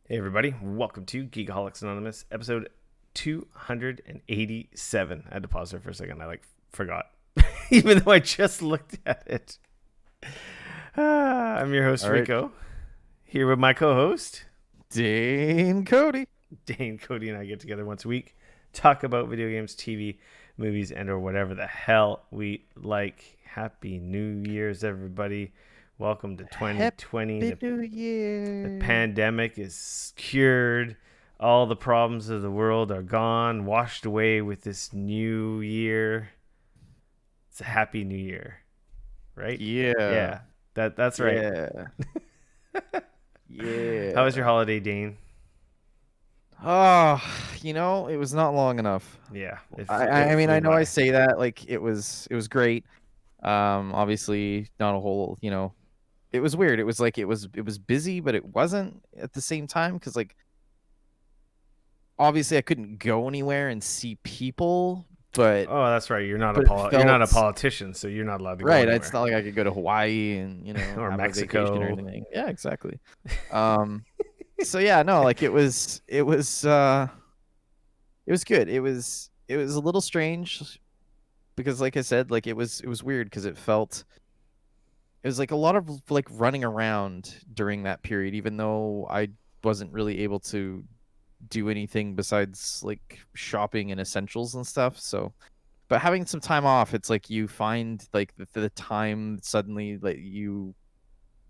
Hey everybody, welcome to Geekoholics Anonymous, episode 287. I had to pause there for a second. I forgot, even though I just looked at it. I'm your host, All right. Rico, here with my co-host, Dane Cody. Dane. Cody and I get together once a week, talk about video games, TV, movies, and or whatever the hell we like. Happy New Year's, everybody. Welcome to 2020. Happy New Year. The pandemic is cured. All the problems of the world are gone, washed away with this new year. It's a happy new year, right? Yeah. Yeah, that's right. Yeah. Yeah. How was your holiday, Dane? Oh, it was not long enough. Yeah. I mean, I know I by. say that like it was great. Obviously not a whole, it was weird. It was like it was busy, but it wasn't at the same time because like obviously I couldn't go anywhere and see people, but Oh, that's right. You're not but you're not a politician, so you're not allowed to go right. anywhere. It's not like I could go to Hawaii and Or have Mexico a vacation or anything. Yeah, exactly. So yeah, no, like it was good. It was a little strange because like I said, like it was weird because it was like a lot of like running around during that period, even though I wasn't really able to do anything besides like shopping and essentials and stuff. So but having some time off, it's like you find like the time suddenly like you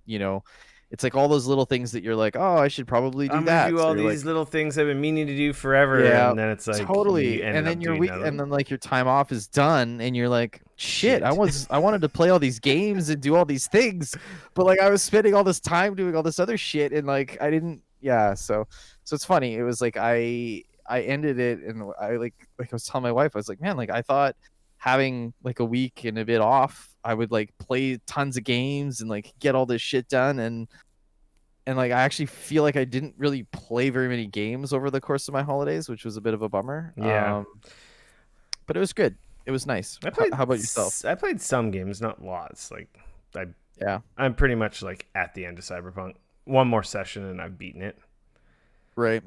know it's like all those little things that you're like, oh, I should probably do I'm gonna that. do So all you're these like, little things I've been meaning to do forever, yeah, and then it's like you totally. ended And then up your doing week, none of and them. then like your time off is done, and you're like, shit, I Shit. wanted to play all these games and do all these things, but like I was spending all this time doing all this other shit, and like I didn't. Yeah, so it's funny. It was like I ended it, and I like I was telling my wife, I was like, man, like I thought having like a week and a bit off, I would like play tons of games and like get all this shit done, and like I actually feel like I didn't really play very many games over the course of my holidays, which was a bit of a bummer. Yeah. But it was good. It was nice. How about yourself? I played some games, not lots. Like I Yeah. I'm pretty much like at the end of Cyberpunk. One more session and I've beaten it. Right.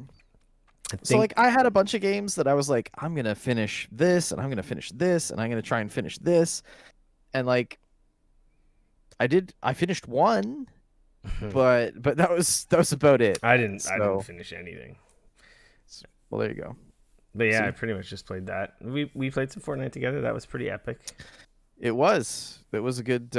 I So think like I had a bunch of games that I was like, I'm gonna finish this and I'm gonna finish this and I'm gonna try and finish this. And like I finished one, but that was about it. I didn't So finish anything. well, there you go. But yeah, See? I pretty much just played that. We played some Fortnite together. That was pretty epic. It was. That was a good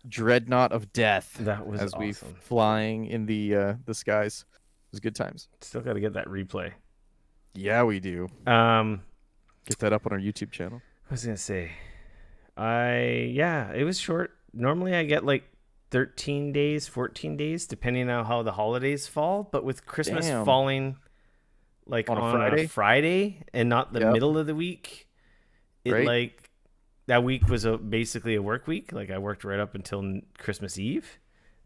dreadnought of death. That was as we awesome. flying in the skies. It was good times. Still got to get that replay. Yeah, we do. Um Get that up on our YouTube channel. I was going to say it was short. Normally I get like 13 days, 14 days depending on how the holidays fall, but with Christmas Damn. falling like On a on Friday? a Friday and not the Yep. middle of the week, it Right. like that week was basically a work week. Like I worked right up until Christmas Eve,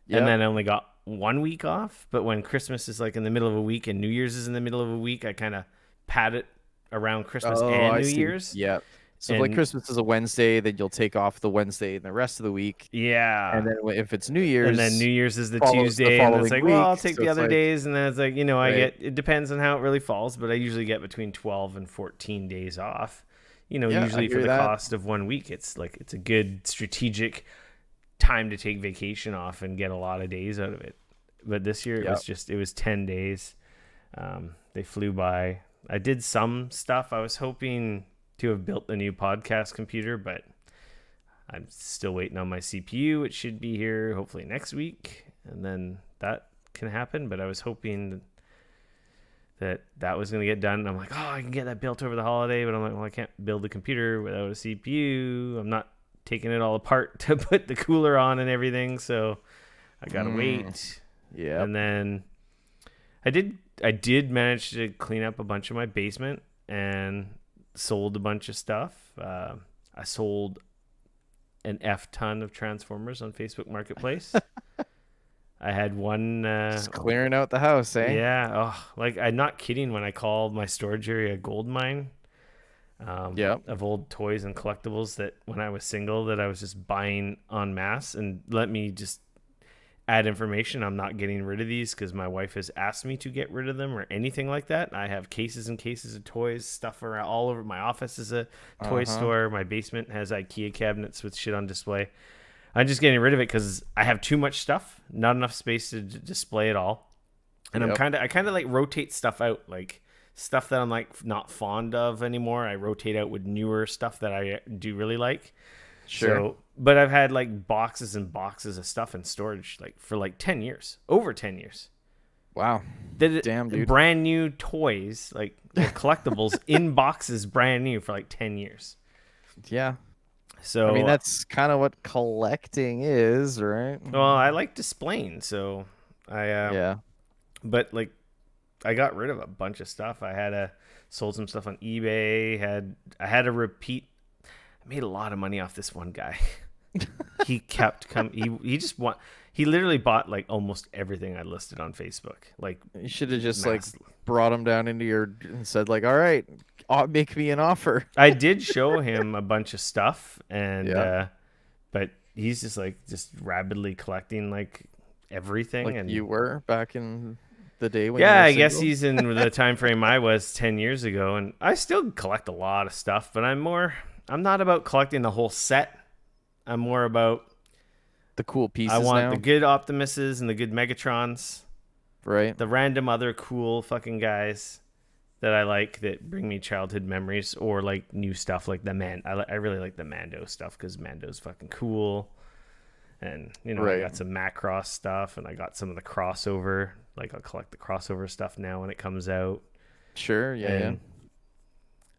Yep. and then I only got 1 week off. But when Christmas is like in the middle of a week and New Year's is in the middle of a week, I kind of pad it around Christmas and I New see. Year's. Yeah. So if like And- Christmas is a Wednesday, then you'll take off the Wednesday and the rest of the week. Yeah. And then if it's New Year's, And then New Year's is the follows the Tuesday, and it's following like, well, I'll week, take so the it's other like- days, and then it's like, I Right. it depends on how it really falls, but I usually get between 12 and 14 days off. Yeah, Usually I for hear the that. cost of 1 week, it's a good strategic time to take vacation off and get a lot of days out of it. But this year it was 10 days. They flew by. I did some stuff. I was hoping to have built a new podcast computer, but I'm still waiting on my CPU. It should be here hopefully next week, and then that can happen. But I was hoping that was going to get done. And I'm like, oh, I can get that built over the holiday. But I'm like, well, I can't build a computer without a CPU. I'm not taking it all apart to put the cooler on and everything. So I got to wait. Yeah. And then I did manage to clean up a bunch of my basement and sold a bunch of stuff. I sold an F ton of Transformers on Facebook Marketplace. I had one. Just clearing out the house, eh? Yeah. Oh, like I'm not kidding when I called my storage area a gold mine. Of old toys and collectibles that when I was single that I was just buying en masse, and let me just add information. I'm not getting rid of these because my wife has asked me to get rid of them or anything like that. I have cases and cases of toys, stuff around all over. My office is a toy store. My basement has IKEA cabinets with shit on display. I'm just getting rid of it because I have too much stuff, not enough space to display it all. And I kind of like rotate stuff out, like stuff that I'm like not fond of anymore. I rotate out with newer stuff that I do really like. Sure. So, but I've had like boxes and boxes of stuff in storage like for like 10 years, over 10 years. Wow. Damn, dude. Brand new toys, like collectibles in boxes, brand new for like 10 years. Yeah. So, I mean, that's kind of what collecting is, right? Well, I like displaying. So yeah. But like, I got rid of a bunch of stuff. Sold some stuff on eBay. I had to repeat. I made a lot of money off this one guy. He kept coming. He literally bought like almost everything I listed on Facebook. Like, you should have just like brought him down into and said like, all right, make me an offer. I did show him a bunch of stuff, and but he's just rapidly collecting like everything. Like and you were back in the day when I guess he's in the time frame I was 10 years ago, and I still collect a lot of stuff, but I'm not about collecting the whole set. I'm more about the cool pieces. I want the good Optimuses and the good Megatrons, right? The random other cool fucking guys that I like that bring me childhood memories, or like new stuff like I really like the Mando stuff because Mando's fucking cool. And I got some Macross stuff, and I got some of the crossover. Like, I'll collect the crossover stuff now when it comes out. Sure, yeah.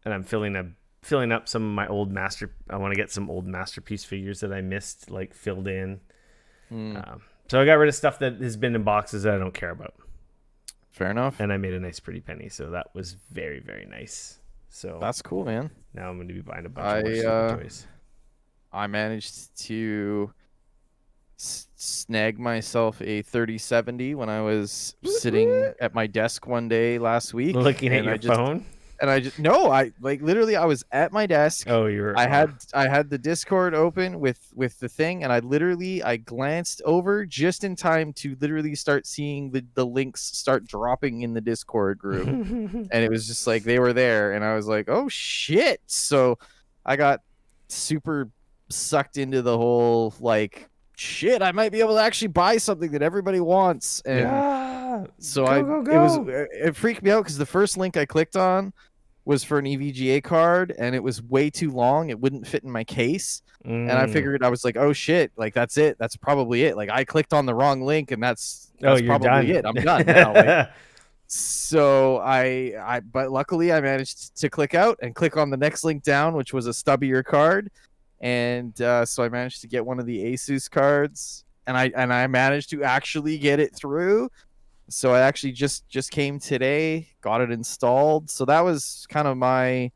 And I'm filling up some of my old I want to get some old Masterpiece figures that I missed, like filled in. So I got rid of stuff that has been in boxes that I don't care about. Fair enough. And I made a nice pretty penny, so that was very, very nice. So that's cool, man. Now I'm going to be buying a bunch more super toys. I managed to snag myself a 3070 when I was sitting at my desk one day last week, looking at your phone. And I literally I was at my desk. Oh, I had the Discord open with the thing, and I glanced over just in time to literally start seeing the links start dropping in the Discord group. And it was just like they were there, and I was like, oh shit. So I got super sucked into the whole like, shit, I might be able to actually buy something that everybody wants. And it freaked me out because the first link I clicked on was for an EVGA card, and it was way too long. It wouldn't fit in my case. And I figured, I was like, oh shit, like that's it. That's probably it. Like I clicked on the wrong link, and that's probably done. it. I'm done now. So but luckily I managed to click out and click on the next link down, which was a stubbier card. And so I managed to get one of the Asus cards, and I managed to actually get it through. So I actually just came today, got it installed. So that was kind of my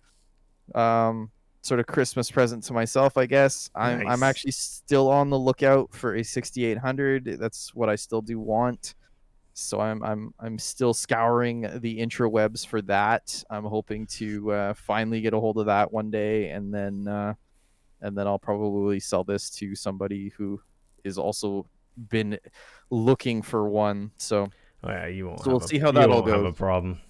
sort of Christmas present to myself, I guess. I'm actually still on the lookout for a 6800. That's what I still do want. So I'm still scouring the intrawebs for that. I'm hoping to finally get a hold of that one day, and then I'll probably sell this to somebody who is also been looking for one. So you won't. So we'll see how that all goes. Have a problem.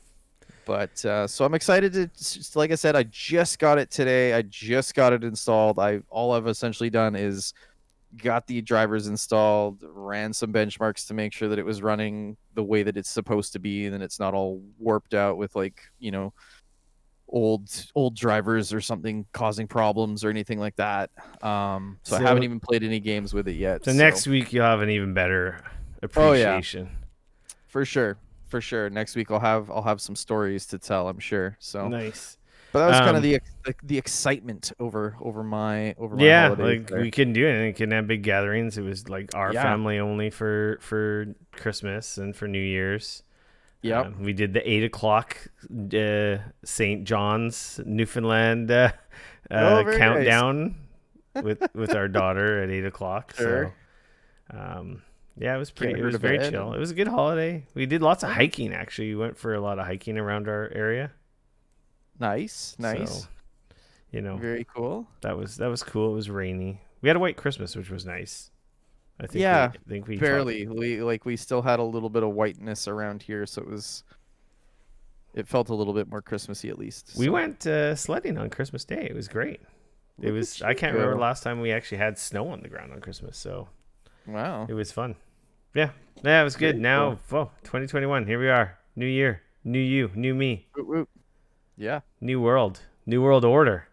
But so I'm excited to, like I said, I just got it today. I just got it installed. All I've essentially done is got the drivers installed, ran some benchmarks to make sure that it was running the way that it's supposed to be, and then it's not all warped out with like, old drivers or something causing problems or anything like that. So I haven't even played any games with it yet. So next week you'll have an even better appreciation. Oh, yeah. For sure. Next week I'll have some stories to tell, I'm sure. So nice. But that was kind of the excitement over my holidays. Like we couldn't do anything. We couldn't have big gatherings. It was like our family only for Christmas and for New Year's. Yeah, we did the 8:00 St. John's, Newfoundland countdown with our daughter at 8:00. Sure. So, it was pretty. It was very chill. It was a good holiday. We did lots of hiking. Actually, we went for a lot of hiking around our area. Nice. So, very cool. That was cool. It was rainy. We had a white Christmas, which was nice. we barely. We still had a little bit of whiteness around here, so it felt a little bit more Christmassy at least. We so. went sledding on Christmas Day. It was great. I can't remember the last time we actually had snow on the ground on Christmas, so wow, it was fun. Yeah, it was good. Very now, 2021. Here we are. New year, new you, new me. Woot woot. Yeah. New world order.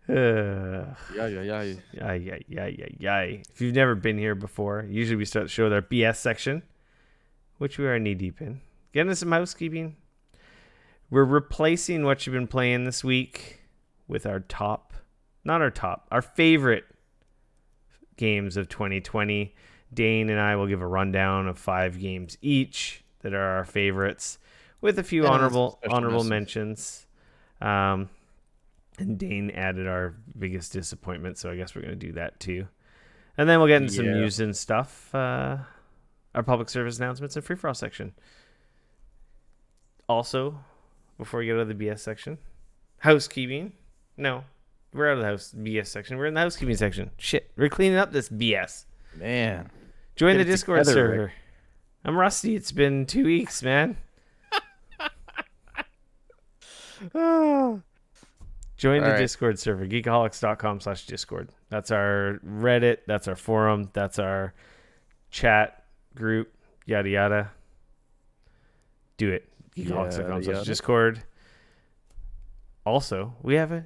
Yeah. If you've never been here before, usually we start the show with our BS section, which we are knee deep in. Getting into some housekeeping. We're replacing what you've been playing this week with our favorite games of 2020. Dane and I will give a rundown of 5 games each that are our favorites, with a few honorable mentions. And Dane added our biggest disappointment, so I guess we're going to do that too. And then we'll get into some news and stuff, our public service announcements and free-for-all section. Also, before we get to the BS section, housekeeping. No, we're out of the BS section. We're in the housekeeping section. Shit, we're cleaning up this BS. Man. Join the Discord server. Rick. I'm rusty. It's been 2 weeks, man. Join the Discord server, Geekoholics.com/Discord. That's our Reddit. That's our forum. That's our chat group. Yada, yada. Do it. Geekoholics.com/Discord. Also, we have a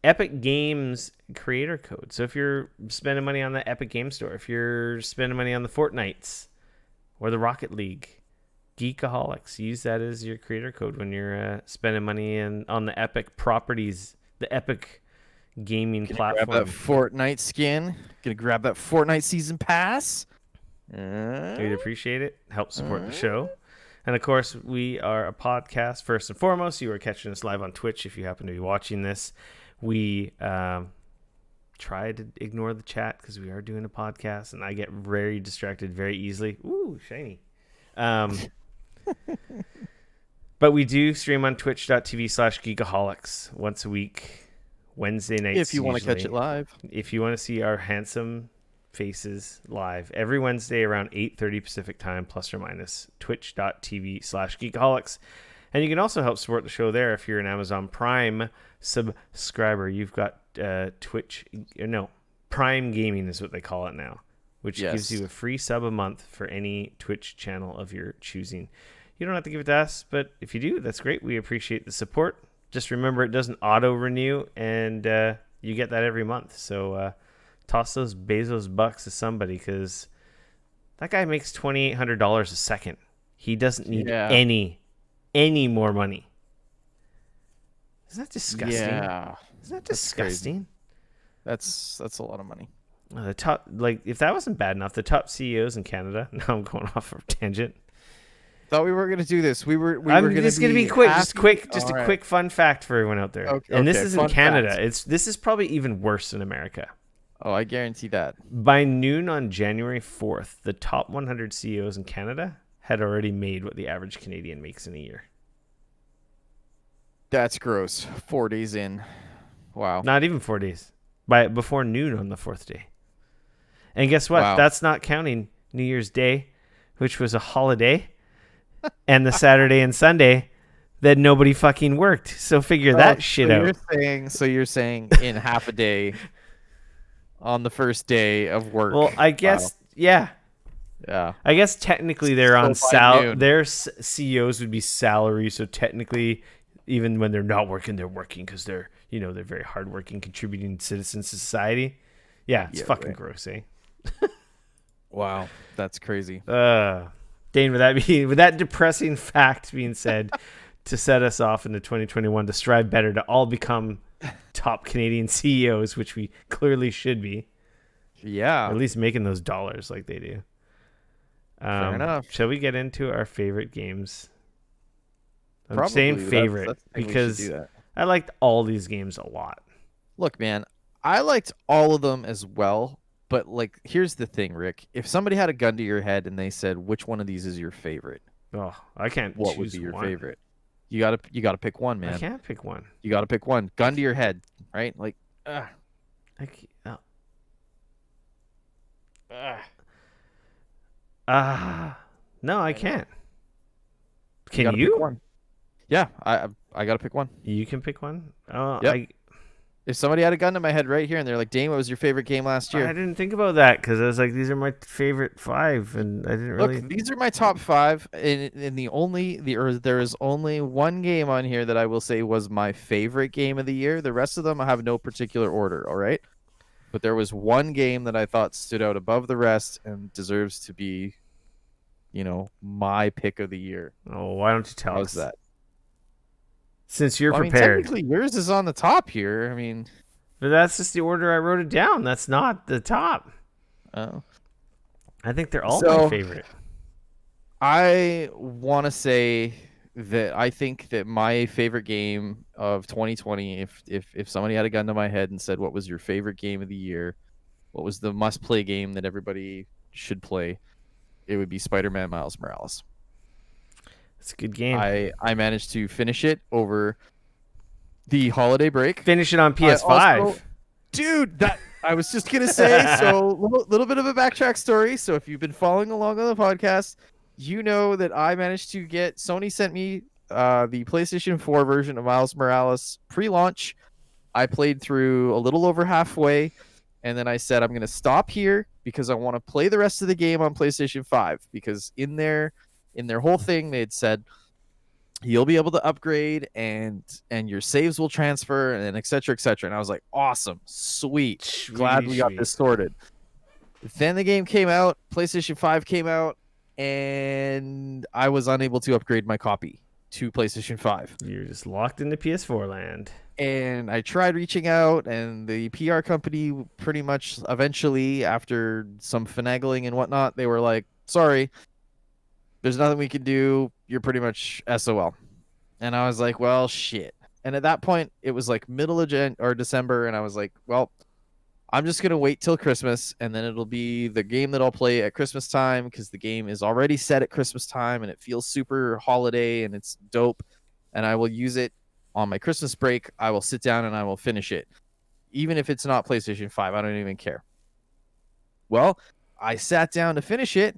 Epic Games creator code. So if you're spending money on the Epic Game Store, if you're spending money on the Fortnites or the Rocket League, Geekoholics, use that as your creator code when you're spending money on the Epic properties, the Epic gaming platform. Grab that Fortnite skin. Gonna grab that Fortnite season pass. We'd appreciate it. Help support the show. And of course, we are a podcast first and foremost. You are catching us live on Twitch if you happen to be watching this. We try to ignore the chat because we are doing a podcast, and I get very distracted very easily. Ooh, shiny. But we do stream on twitch.tv/Geekoholics once a week, Wednesday nights. If you want to catch it live. If you want to see our handsome faces live every Wednesday around 8:30 Pacific time, plus or minus, twitch.tv/Geekoholics. And you can also help support the show there if you're an Amazon Prime subscriber. You've got Prime Gaming is what they call it now, which gives you a free sub a month for any Twitch channel of your choosing. You don't have to give it to us, but if you do, that's great. We appreciate the support. Just remember, it doesn't auto-renew, and you get that every month. So toss those Bezos bucks to somebody, because that guy makes $2,800 a second. He doesn't need any more money. Isn't that disgusting? Yeah. Isn't that disgusting? That's a lot of money. The top, if that wasn't bad enough, the top CEOs in Canada. Now I'm going off a tangent. Thought we were going to do this. We were going to be quick. Just a quick fun fact for everyone out there. Okay, and this is in Canada. Facts. This is probably even worse in America. Oh, I guarantee that. By noon on January 4th, the top 100 CEOs in Canada had already made what the average Canadian makes in a year. That's gross. 4 days in. Wow. Not even 4 days. Before noon on the 4th day. And guess what? Wow. That's not counting New Year's Day, which was a holiday, and the Saturday and Sunday that nobody fucking worked. So figure that shit out. You're saying in half a day on the first day of work. Well, I guess, yeah. Yeah. I guess technically they're on their CEOs would be salary, so technically even when they're not working, they're working because they're very hardworking, contributing citizens to society. Yeah, it's fucking gross, eh? Wow, that's crazy. Dane, with that depressing fact being said, to set us off into 2021 to strive better to all become top Canadian CEOs, which we clearly should be. Yeah. Or at least making those dollars like they do. Fair enough. Shall we get into our favorite games? I'm Probably. saying favorite because I liked all these games a lot. Look, man, I liked all of them as well. But here's the thing, Rick. If somebody had a gun to your head and they said, "Which one of these is your favorite?" Oh, I can't. What would be your favorite? You gotta pick one, man. I can't pick one. You gotta pick one. Gun to your head, right? No, I I know. can't. You Can got to pick you? one. Yeah, I got to pick one. You can pick one. Yep. If somebody had a gun to my head right here and they're like, "Dane, what was your favorite game last I year?" didn't think about that because I was like, these are my favorite five, and I didn't Look, really. these are my top five, and there is only one game on here that I will say was my favorite game of the year. The rest of them I have no particular order. All right, but there was one game that I thought stood out above the rest and deserves to be, my pick of the year. Oh, why don't you tell How's us? that? Since you're Well, I mean, prepared. technically yours is on the top here. I mean, But that's just the order I wrote it down. That's not the top. uh, I think they're all my so favorite. I want to say that I think that my favorite game of 2020, if somebody had a gun to my head and said, "What was your favorite game of the year? What was the must-play game that everybody should play?" It would be Spider-Man Miles Morales. It's a good game. I managed to finish it over the holiday break. Finish it on I also, PS5. dude, that I was just gonna say. So little bit of a backtrack story. So if you've been following along on the podcast, you know that I managed to get Sony sent me the PlayStation 4 version of Miles Morales pre-launch. I played through a little over halfway, and then I said I'm gonna stop here because I want to play the rest of the game on PlayStation 5 because in their whole thing they had said you'll be able to upgrade and your saves will transfer and et cetera, et cetera. And I was like, awesome, sweet, glad Sweetie, we got sweet. this sorted. Then the game came out, PlayStation 5 came out, and I was unable to upgrade my copy to PlayStation 5. You're just locked into PS4 land. And I tried reaching out, and the PR company pretty much eventually, after some finagling and whatnot, they were like, sorry, there's nothing we can do. You're pretty much SOL. And I was like, well, shit. And at that point, it was like middle of December, and I was like, well, I'm just gonna wait till Christmas, and then it'll be the game that I'll play at Christmas time because the game is already set at Christmas time, and it feels super holiday, and it's dope. And I will use it on my Christmas break. I will sit down and I will finish it, even if it's not PlayStation 5. I don't even care. Well, I sat down to finish it,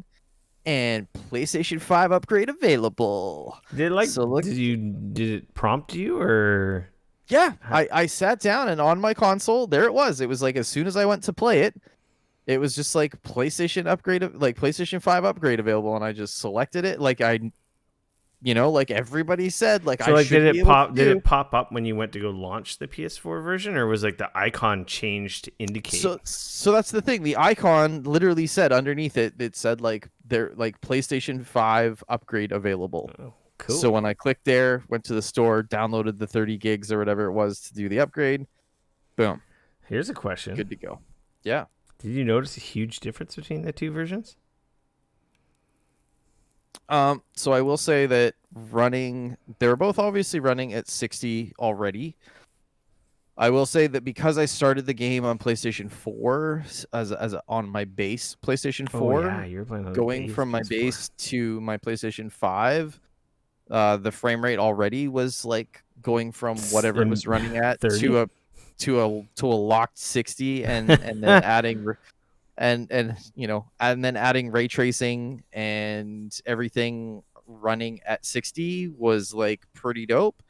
and PlayStation 5 upgrade available. So look, did it prompt you or yeah, I sat down and on my console, there it was. It was like as soon as I went to play it, it was just like PlayStation upgrade, like PlayStation 5 upgrade available, and I just selected it. Like like everybody said, like so I like should be able to did do. it pop up when you went to go launch the PS4 version, or was like the icon changed to indicate? So that's the thing. The icon literally said underneath it, it said like there like PlayStation 5 upgrade available. Oh, So cool. when I clicked there, went to the store, downloaded the 30 gigs or whatever it was to do the upgrade, boom, Here's a question. good to go. Yeah. Did you notice a huge difference between the two versions? So I will say that they're both obviously running at 60 already. I will say that because I started the game on PlayStation 4 on my base PlayStation Oh yeah, 4, you're playing on the going base from my PS4. base to my PlayStation 5, the frame rate already was like going from whatever it was running at 30. to a locked 60, and then adding and then adding ray tracing and everything running at 60 was like pretty dope.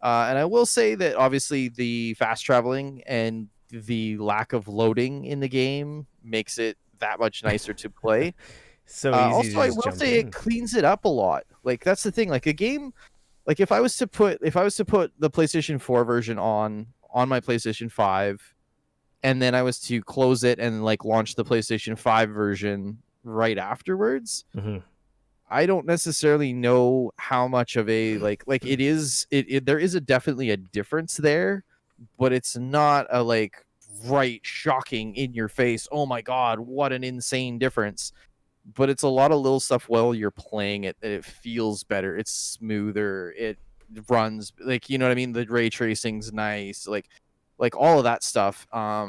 And I will say that obviously the fast traveling and the lack of loading in the game makes it that much nicer to play. So easy Also, to I just will jump say it in. cleans it up a lot. Like that's the thing. Like a game, like if I was to put the PlayStation 4 version on my PlayStation 5, and then I was to close it and like launch the PlayStation 5 version right afterwards, Mm-hmm. I don't necessarily know how much of a like it is there is a definitely a difference there, but it's not a like right shocking in your face, oh my god, what an insane difference. But it's a lot of little stuff while you're playing it that it feels better, it's smoother, it runs like, you know what I mean, the ray tracing's nice, like all of that stuff,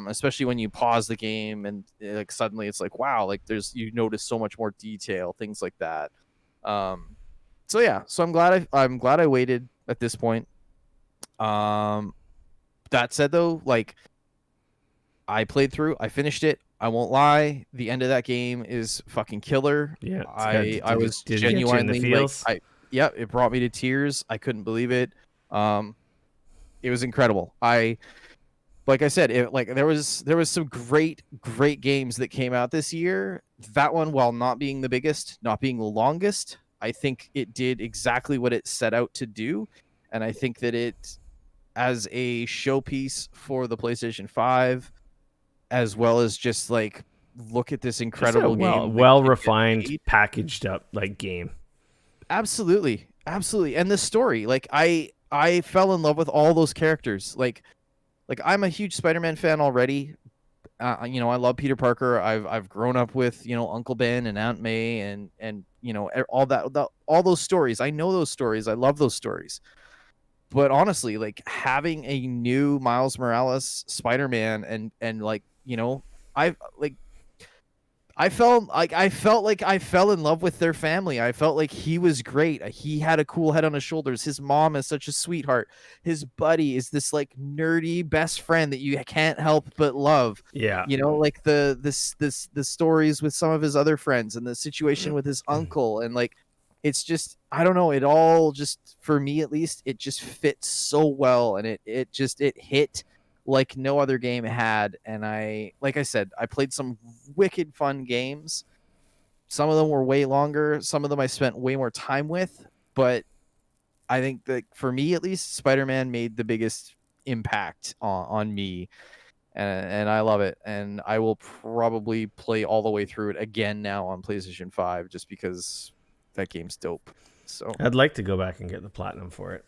especially when you pause the game and like suddenly it's like wow, like you notice so much more detail, things like that. um so yeah, so I'm glad I waited at this point. um that said though, like I played through, I finished it, I won't lie, the end of that game is fucking killer. Yeah. I was Did it get you in the genuinely like, feels? yeah, it brought me to tears. I couldn't believe it. Um, it was incredible. Like I said, there was some great games that came out this year. That one, while not being the biggest, not being the longest, I think it did exactly what it set out to do, and I think that it, as a showpiece for the PlayStation 5, as well as just like, look at this Just a incredible game that well can get refined, made. packaged up like game. Absolutely, absolutely, and the story, like I fell in love with all those characters. Like I'm a huge Spider-Man fan already. I love Peter Parker. I've grown up with Uncle Ben and Aunt May and all all those stories. I know those stories. I love those stories. But honestly, like having a new Miles Morales Spider-Man and like I like I felt like I fell in love with their family. I felt like he was great. He had a cool head on his shoulders. His mom is such a sweetheart. His buddy is this like nerdy best friend that you can't help but love. Yeah. Like the stories with some of his other friends and the situation with his uncle, and like it's just, I don't know, it all just, for me at least, it just fits so well, and it hit like no other game had. And like I said, I played some wicked fun games. Some of them were way longer, some of them I spent way more time with, but I think that for me at least, Spider-Man made the biggest impact on me, and I love it, and I will probably play all the way through it again now on PlayStation 5 just because that game's dope. So I'd like to go back and get the platinum for it.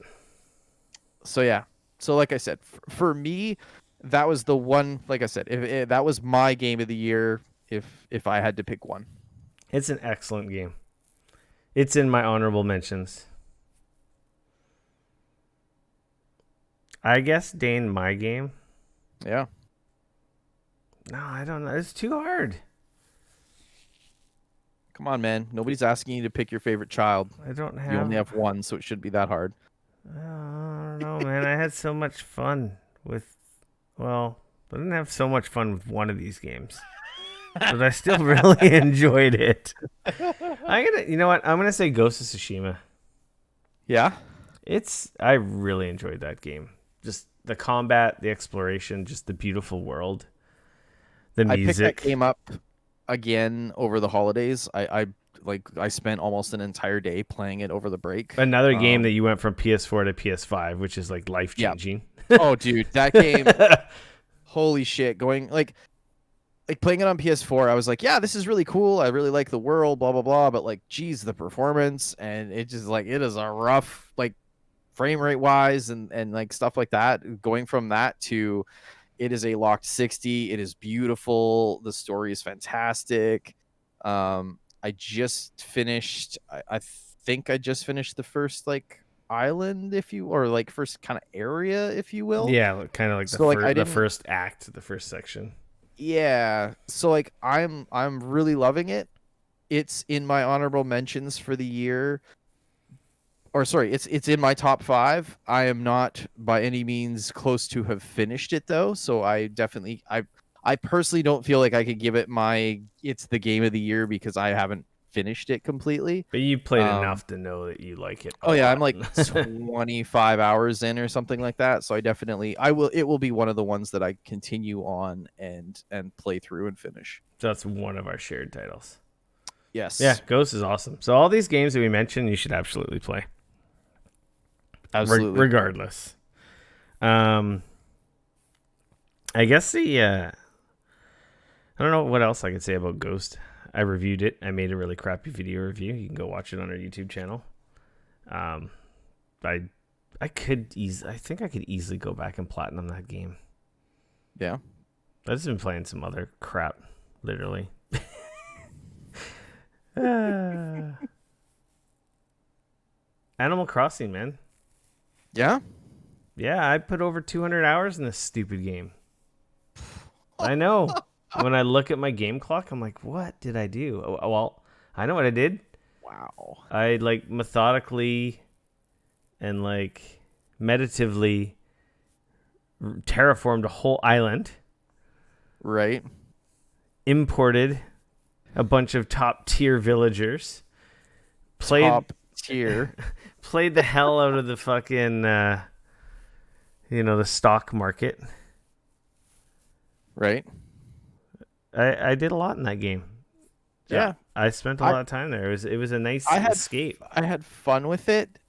So yeah. So like I said, for me, that was the one. Like I said, if that was my game of the year, if I had to pick one. It's an excellent game. It's in my honorable mentions. I guess, Dane, my game. Yeah. No, I don't know. It's too hard. Come on, man. Nobody's asking you to pick your favorite child. I don't have. You only have one, so it shouldn't be that hard. I don't know, man. I had so much fun with. Well, I didn't have so much fun with one of these games, but I still really enjoyed it. You know what? I'm gonna say Ghost of Tsushima. Yeah. I really enjoyed that game. Just the combat, the exploration, just the beautiful world, the music. I picked that game up again over the holidays. I spent almost an entire day playing it over the break. Another game that you went from PS4 to PS5, which is like life changing. Yeah. Oh, dude, that game! Holy shit! Going like playing it on PS4, I was like, yeah, this is really cool. I really like the world, blah blah blah. But like, geez, the performance, and it just like, it is a rough, like, frame rate wise and like stuff like that. Going from that to, it is a locked 60. It is beautiful. The story is fantastic. I just finished. I think I just finished the first like island, or like first kind of area, if you will. Yeah, kind of like the first act, the first section. Yeah. So like I'm really loving it. It's in my honorable mentions for the year. Or sorry, it's in my top 5. I am not by any means close to have finished it though, so I personally don't feel like I could give it it's the game of the year because I haven't finished it completely. But you played enough to know that you like it. Oh yeah, I'm like 25 hours in or something like that, so it will be one of the ones that I continue on and play through and finish. So that's one of our shared titles. Yes. Yeah, Ghost is awesome. So all these games that we mentioned, you should absolutely play. Absolutely. Regardless. I guess I don't know what else I could say about Ghost. I reviewed it. I made a really crappy video review. You can go watch it on our YouTube channel. I think I could easily go back and platinum that game. Yeah. I've just been playing some other crap, literally. Animal Crossing, man. Yeah? Yeah, I put over 200 hours in this stupid game. I know. When I look at my game clock, I'm like, what did I do? Oh, well, I know what I did. Wow. I like methodically and like meditatively terraformed a whole island. Right. imported a bunch of top tier villagers. Top tier. Played the hell out of the fucking, the stock market. Right. I did a lot in that game. Yeah. I spent a lot of time there. It was a nice escape. I had fun with it,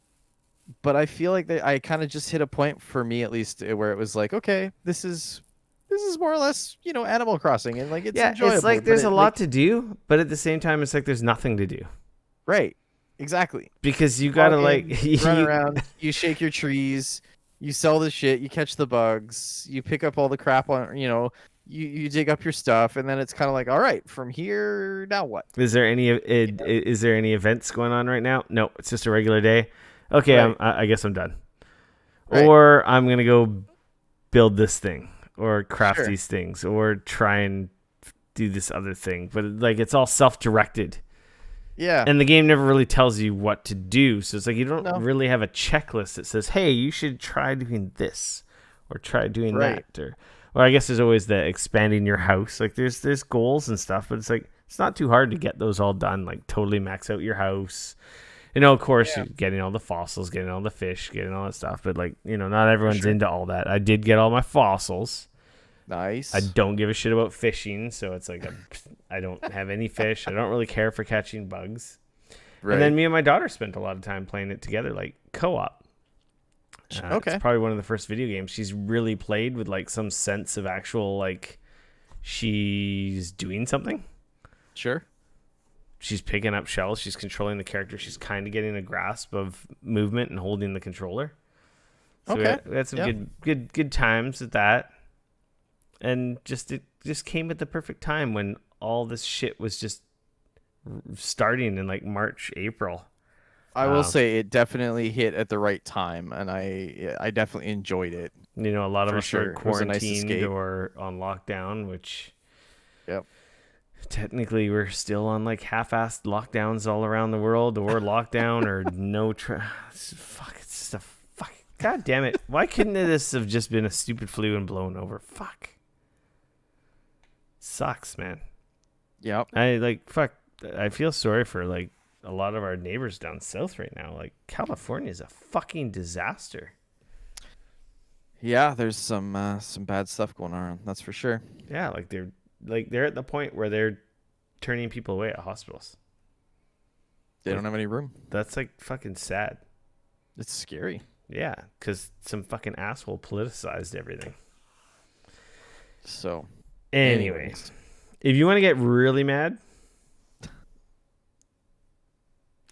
but I feel like I kind of just hit a point, for me at least, where it was like, okay, this is more or less, Animal Crossing, and like it's enjoyable. It's like there's a lot to do, but at the same time, it's like there's nothing to do. Right. Exactly. Because you gotta run around, you shake your trees, you sell the shit, you catch the bugs, you pick up all the crap on, you dig up your stuff, and then it's kind of like, all right, from here, now what? Is there any events going on right now? No, it's just a regular day. Okay, Right. I guess I'm done. Right. Or I'm gonna go build this thing, or craft Sure. these things, or try and do this other thing. But like it's all self-directed. Yeah. And the game never really tells you what to do. So it's like you don't No. really have a checklist that says, hey, you should try doing this or try doing Right. that. Or I guess there's always the expanding your house. Like there's goals and stuff, but it's like it's not too hard to get those all done. Like totally max out your house. Of course, you're getting all the fossils, getting all the fish, getting all that stuff. But like, not everyone's into all that. I did get all my fossils. Nice. I don't give a shit about fishing, so it's like I don't have any fish. I don't really care for catching bugs. Right. And then me and my daughter spent a lot of time playing it together, like co-op. Okay. It's probably one of the first video games she's really played with like some sense of actual like she's doing something. Sure. She's picking up shells. She's controlling the character. She's kind of getting a grasp of movement and holding the controller. So Okay. we had some good times with that. And it just came at the perfect time when all this shit was just starting in like March, April. I will say it definitely hit at the right time, and I definitely enjoyed it. A lot of us were It was a nice quarantined escape. or on lockdown, which Yep. technically we're still on like half-assed lockdowns all around the world, or lockdown or no. It's just a fuck. God damn it! Why couldn't this have just been a stupid flu and blown over? Fuck. Sucks, man. Yep. I feel sorry for like a lot of our neighbors down south right now. Like California is a fucking disaster. Yeah, there's some bad stuff going on. That's for sure. Yeah, they're at the point where they're turning people away at hospitals. They don't have any room. That's like fucking sad. It's scary. Yeah, because some fucking asshole politicized everything. So, Anyway, if you want to get really mad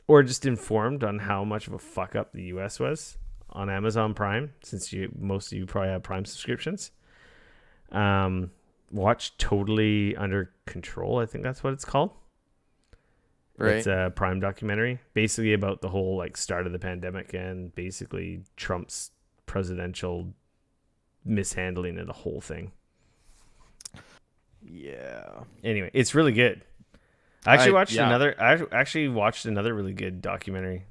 or just informed on how much of a fuck up the US was on Amazon Prime, since most of you probably have Prime subscriptions, watch Totally Under Control. I think that's what it's called. Right. It's a Prime documentary, basically about the whole like start of the pandemic and basically Trump's presidential mishandling of the whole thing. Yeah. Anyway, it's really good. I actually watched another really good documentary.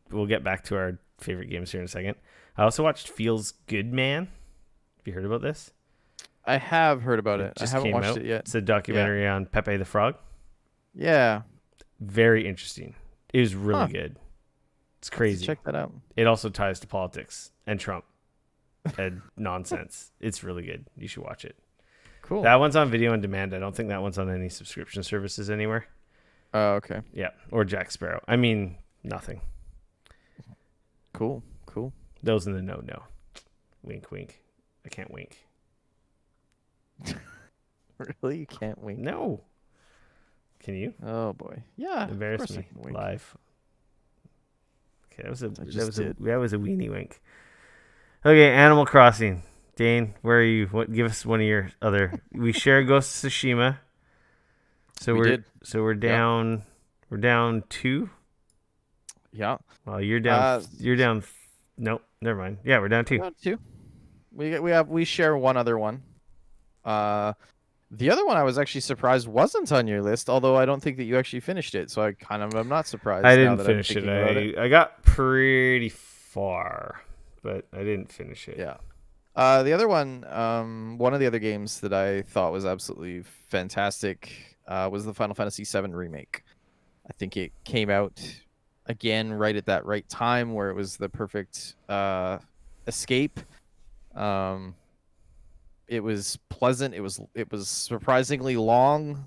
We'll get back to our favorite games here in a second. I also watched Feels Good Man. Have you heard about this? I have heard about it. I just haven't came watched out. it yet. It's a documentary on Pepe the Frog. Yeah. Very interesting. It was really good. It's crazy. Check that out. It also ties to politics and Trump and nonsense. It's really good. You should watch it. Cool. That one's on video on demand. I don't think that one's on any subscription services anywhere. Oh, okay. Yeah, or Jack Sparrow. I mean, nothing. Cool. Those in the know. Wink, wink. I can't wink. Really? You can't wink? No. Can you? Oh boy. Yeah. Embarrass of course I me can wink. live. Okay, that was a weenie wink. Okay, Animal Crossing. Dane, where are you? Give us one of your other. We share Ghost of Tsushima. So we're down. We're down 2. Yeah. Well, you're down. You're down. Nope. Never mind. Yeah, we're down 2. Down 2. We share one other one. The other one I was actually surprised wasn't on your list, although I don't think that you actually finished it, so I kind of am not surprised. I didn't finish it. I got pretty far, but I didn't finish it. Yeah. The other one of the other games that I thought was absolutely fantastic was the Final Fantasy VII remake. I think it came out again right at that right time where it was the perfect escape. Um, it was pleasant. It was surprisingly long.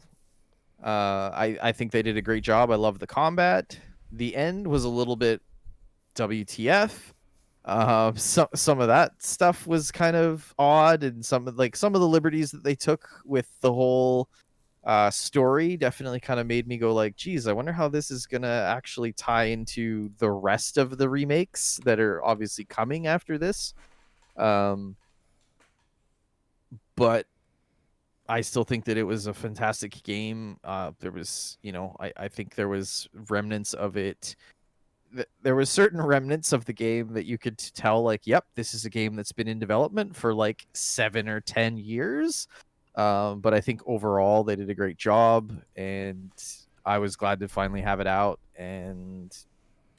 I think they did a great job. I love the combat. The end was a little bit WTF. Some of that stuff was kind of odd, and some of the liberties that they took with the whole story definitely kind of made me go like, geez, I wonder how this is gonna actually tie into the rest of the remakes that are obviously coming after this. But I still think that it was a fantastic game. There was, I think there was remnants of it. There was certain remnants of the game that you could tell, like, yep, this is a game that's been in development for like 7 or 10 years. But I think overall they did a great job, and I was glad to finally have it out. And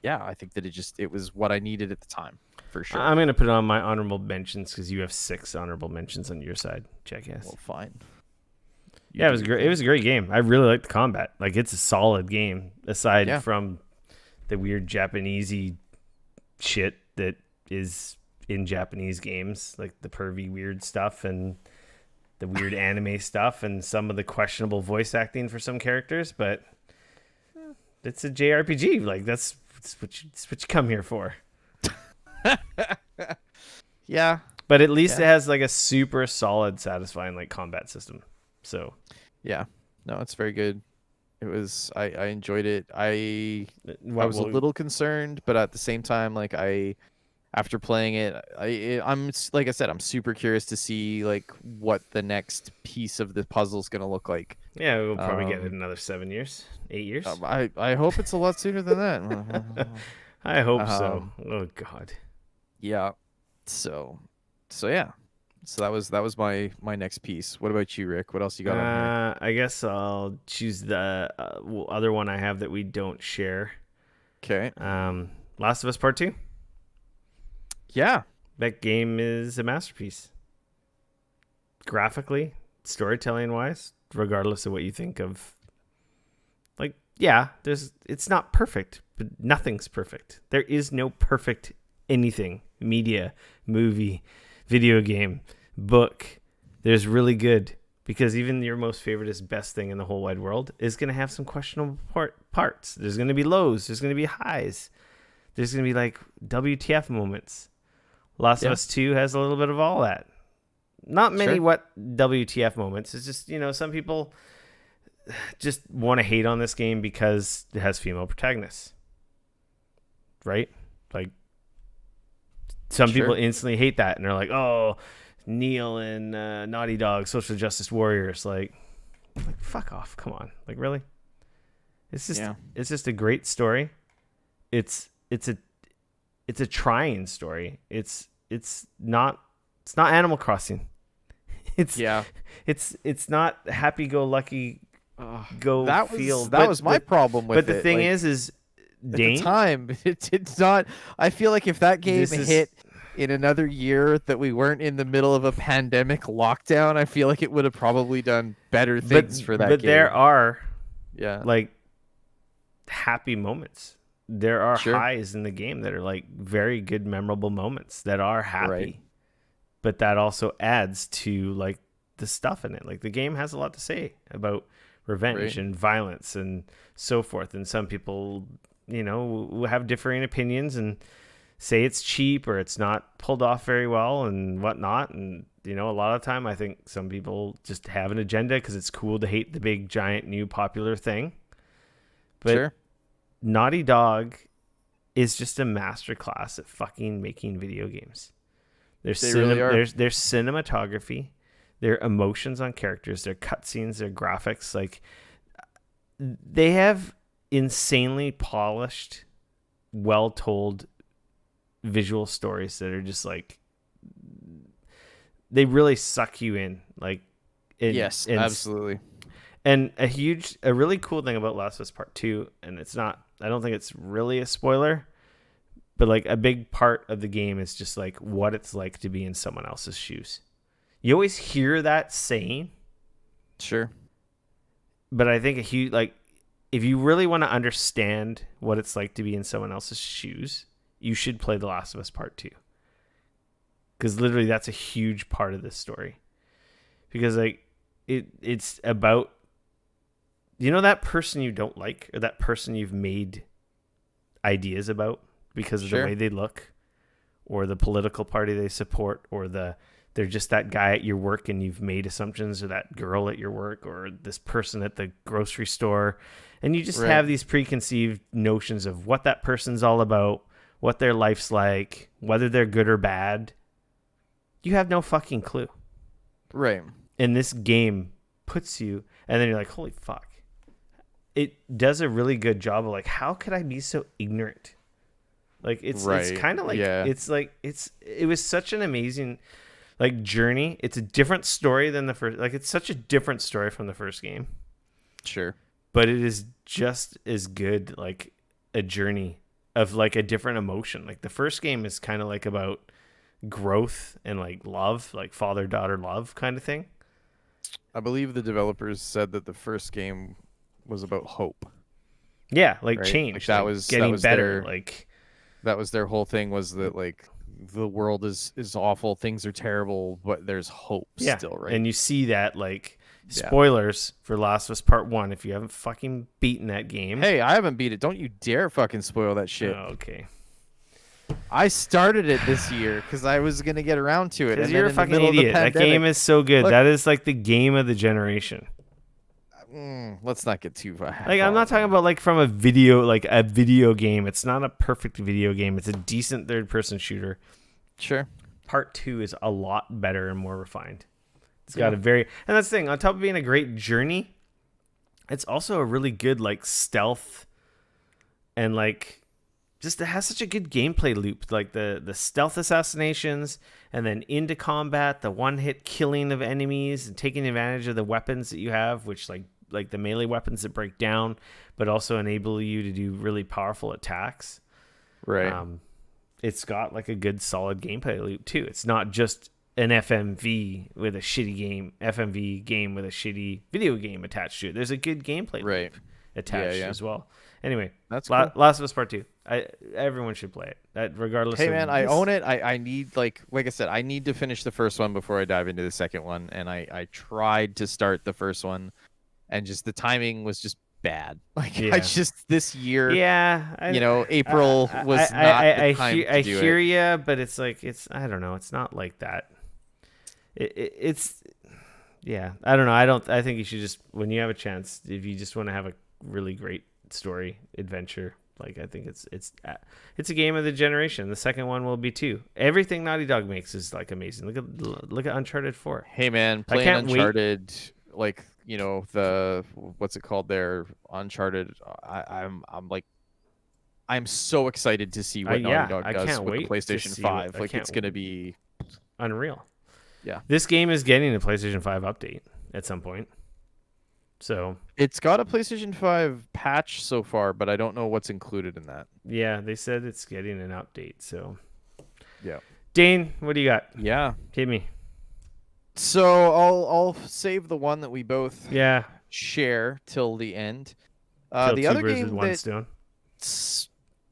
yeah, I think that it was what I needed at the time, for sure. I'm gonna put it on my honorable mentions because you have 6 honorable mentions on your side, Jackass. Well, fine. Yeah, it was great. It was a great game. I really liked the combat. Like, it's a solid game aside from the weird Japanesey shit that is in Japanese games, like the pervy weird stuff and the weird anime stuff and some of the questionable voice acting for some characters. But it's a JRPG. Like, that's what you come here for. Yeah. But at least it has like a super solid, satisfying like combat system. So yeah, no, it's very good. It was, I enjoyed it. I was a little concerned, but at the same time, like, after playing it, I'm like I said, I'm super curious to see like what the next piece of the puzzle is gonna look like. Yeah, we'll probably get it in another 7 years, 8 years. I hope it's a lot sooner than that. I hope so. Oh God. Yeah. So yeah. So that was my next piece. What about you, Rick? What else you got on here? I guess I'll choose the other one I have that we don't share. Okay. Last of Us Part 2. Yeah. That game is a masterpiece. Graphically, storytelling wise, regardless of what you think of. Like, yeah, it's not perfect, but nothing's perfect. There is no perfect anything. Media, movie, video game, book. There's really good, because even your most favoriteest best thing in the whole wide world is going to have some questionable parts. There's going to be lows. There's going to be highs. There's going to be like WTF moments. Last of Us 2 has a little bit of all that. Not many WTF moments. It's just, some people just want to hate on this game because it has female protagonists. Right? Like, some people instantly hate that, and they're like, oh, Neil and Naughty Dog, social justice warriors. Like, fuck off. Come on. Like, really? It's just a great story. It's a trying story. It's not Animal Crossing. It's not happy go lucky field. That was my problem with it. But the thing is Dane, at the time, it's not. I feel like if that game hit in another year that we weren't in the middle of a pandemic lockdown, I feel like it would have probably done better things for that game. But there are like happy moments. There are highs in the game that are like very good, memorable moments that are happy. But that also adds to like the stuff in it. Like, the game has a lot to say about revenge and violence and so forth. And some people, will have differing opinions and say it's cheap or it's not pulled off very well and whatnot. And, a lot of time I think some people just have an agenda because it's cool to hate the big, giant, new popular thing. But Naughty Dog is just a masterclass at fucking making video games. There's cinematography, their emotions on characters, their cutscenes, their graphics. Like, they have insanely polished, well-told visual stories that are just like, they really suck you in. Like, absolutely. And a really cool thing about Last of Us Part 2, and I don't think it's really a spoiler, but like a big part of the game is just like what it's like to be in someone else's shoes. You always hear that saying. Sure. but I think a huge, like, if you really want to understand what it's like to be in someone else's shoes, you should play The Last of Us Part 2. Because literally that's a huge part of this story. Because like it's about, you know, that person you don't like, or that person you've made ideas about because of the way they look, or the political party they support, or they're just that guy at your work and you've made assumptions, or that girl at your work, or this person at the grocery store, and you just have these preconceived notions of what that person's all about, what their life's like, whether they're good or bad. You have no fucking clue. Right. And this game puts you, and then you're like, holy fuck. It does a really good job of like, how could I be so ignorant? Like it's kind of like, it was such an amazing like journey. It's a different story than the first, like it's such a different story from the first game. Sure. But it is just as good, like a journey of like a different emotion. Like the first game is kind of like about growth and like love, like father-daughter love kind of thing. I believe the developers said that the first game was about hope. Yeah, like change. Like that was getting better. Like that was their whole thing, was that like the world is awful, things are terrible, but there's hope still, right? And you see that, like, spoilers for Last of Us Part 1 if you haven't fucking beaten that game. Hey, I haven't beat it. Don't you dare fucking spoil that shit. Oh, okay. I started it this year because I was going to get around to it. Because you're a fucking idiot. That game is so good. Look, that is like the game of the generation. Let's not get too far. Like, I'm not talking about like from a video game. It's not a perfect video game. It's a decent third-person shooter. Sure. Part 2 is a lot better and more refined. It's got a very, and that's the thing, on top of being a great journey, it's also a really good like stealth, and like just it has such a good gameplay loop, like the stealth assassinations, and then into combat, the one-hit killing of enemies, and taking advantage of the weapons that you have, which like the melee weapons that break down, but also enable you to do really powerful attacks. Right. It's got like a good solid gameplay loop too. It's not just an FMV with a shitty game, FMV game with a shitty video game attached to it. There's a good gameplay loop attached as well. Anyway, that's cool. Last of Us Part 2. Everyone should play it, regardless. Hey man, I own it. I need like I said, I need to finish the first one before I dive into the second one. And I tried to start the first one, and just the timing was just bad. Like I just this year, April was not the time to do it. I hear you, but it's like I don't know. It's not like that. It's I don't know. I think you should just, when you have a chance, if you just want to have a really great story adventure, like I think it's a game of the generation. The second one will be too. Everything Naughty Dog makes is like amazing. Look at Uncharted 4. Hey man, playing Uncharted, like the what's it called there, Uncharted. I'm so excited to see what Naughty Dog does with the PlayStation 5. Like it's gonna be unreal. Yeah, this game is getting a PlayStation 5 update at some point. So it's got a PlayStation 5 patch so far, but I don't know what's included in that. Yeah, they said it's getting an update. So yeah, Dane, what do you got? Yeah, hit me. So I'll save the one that we both share till the end. The other game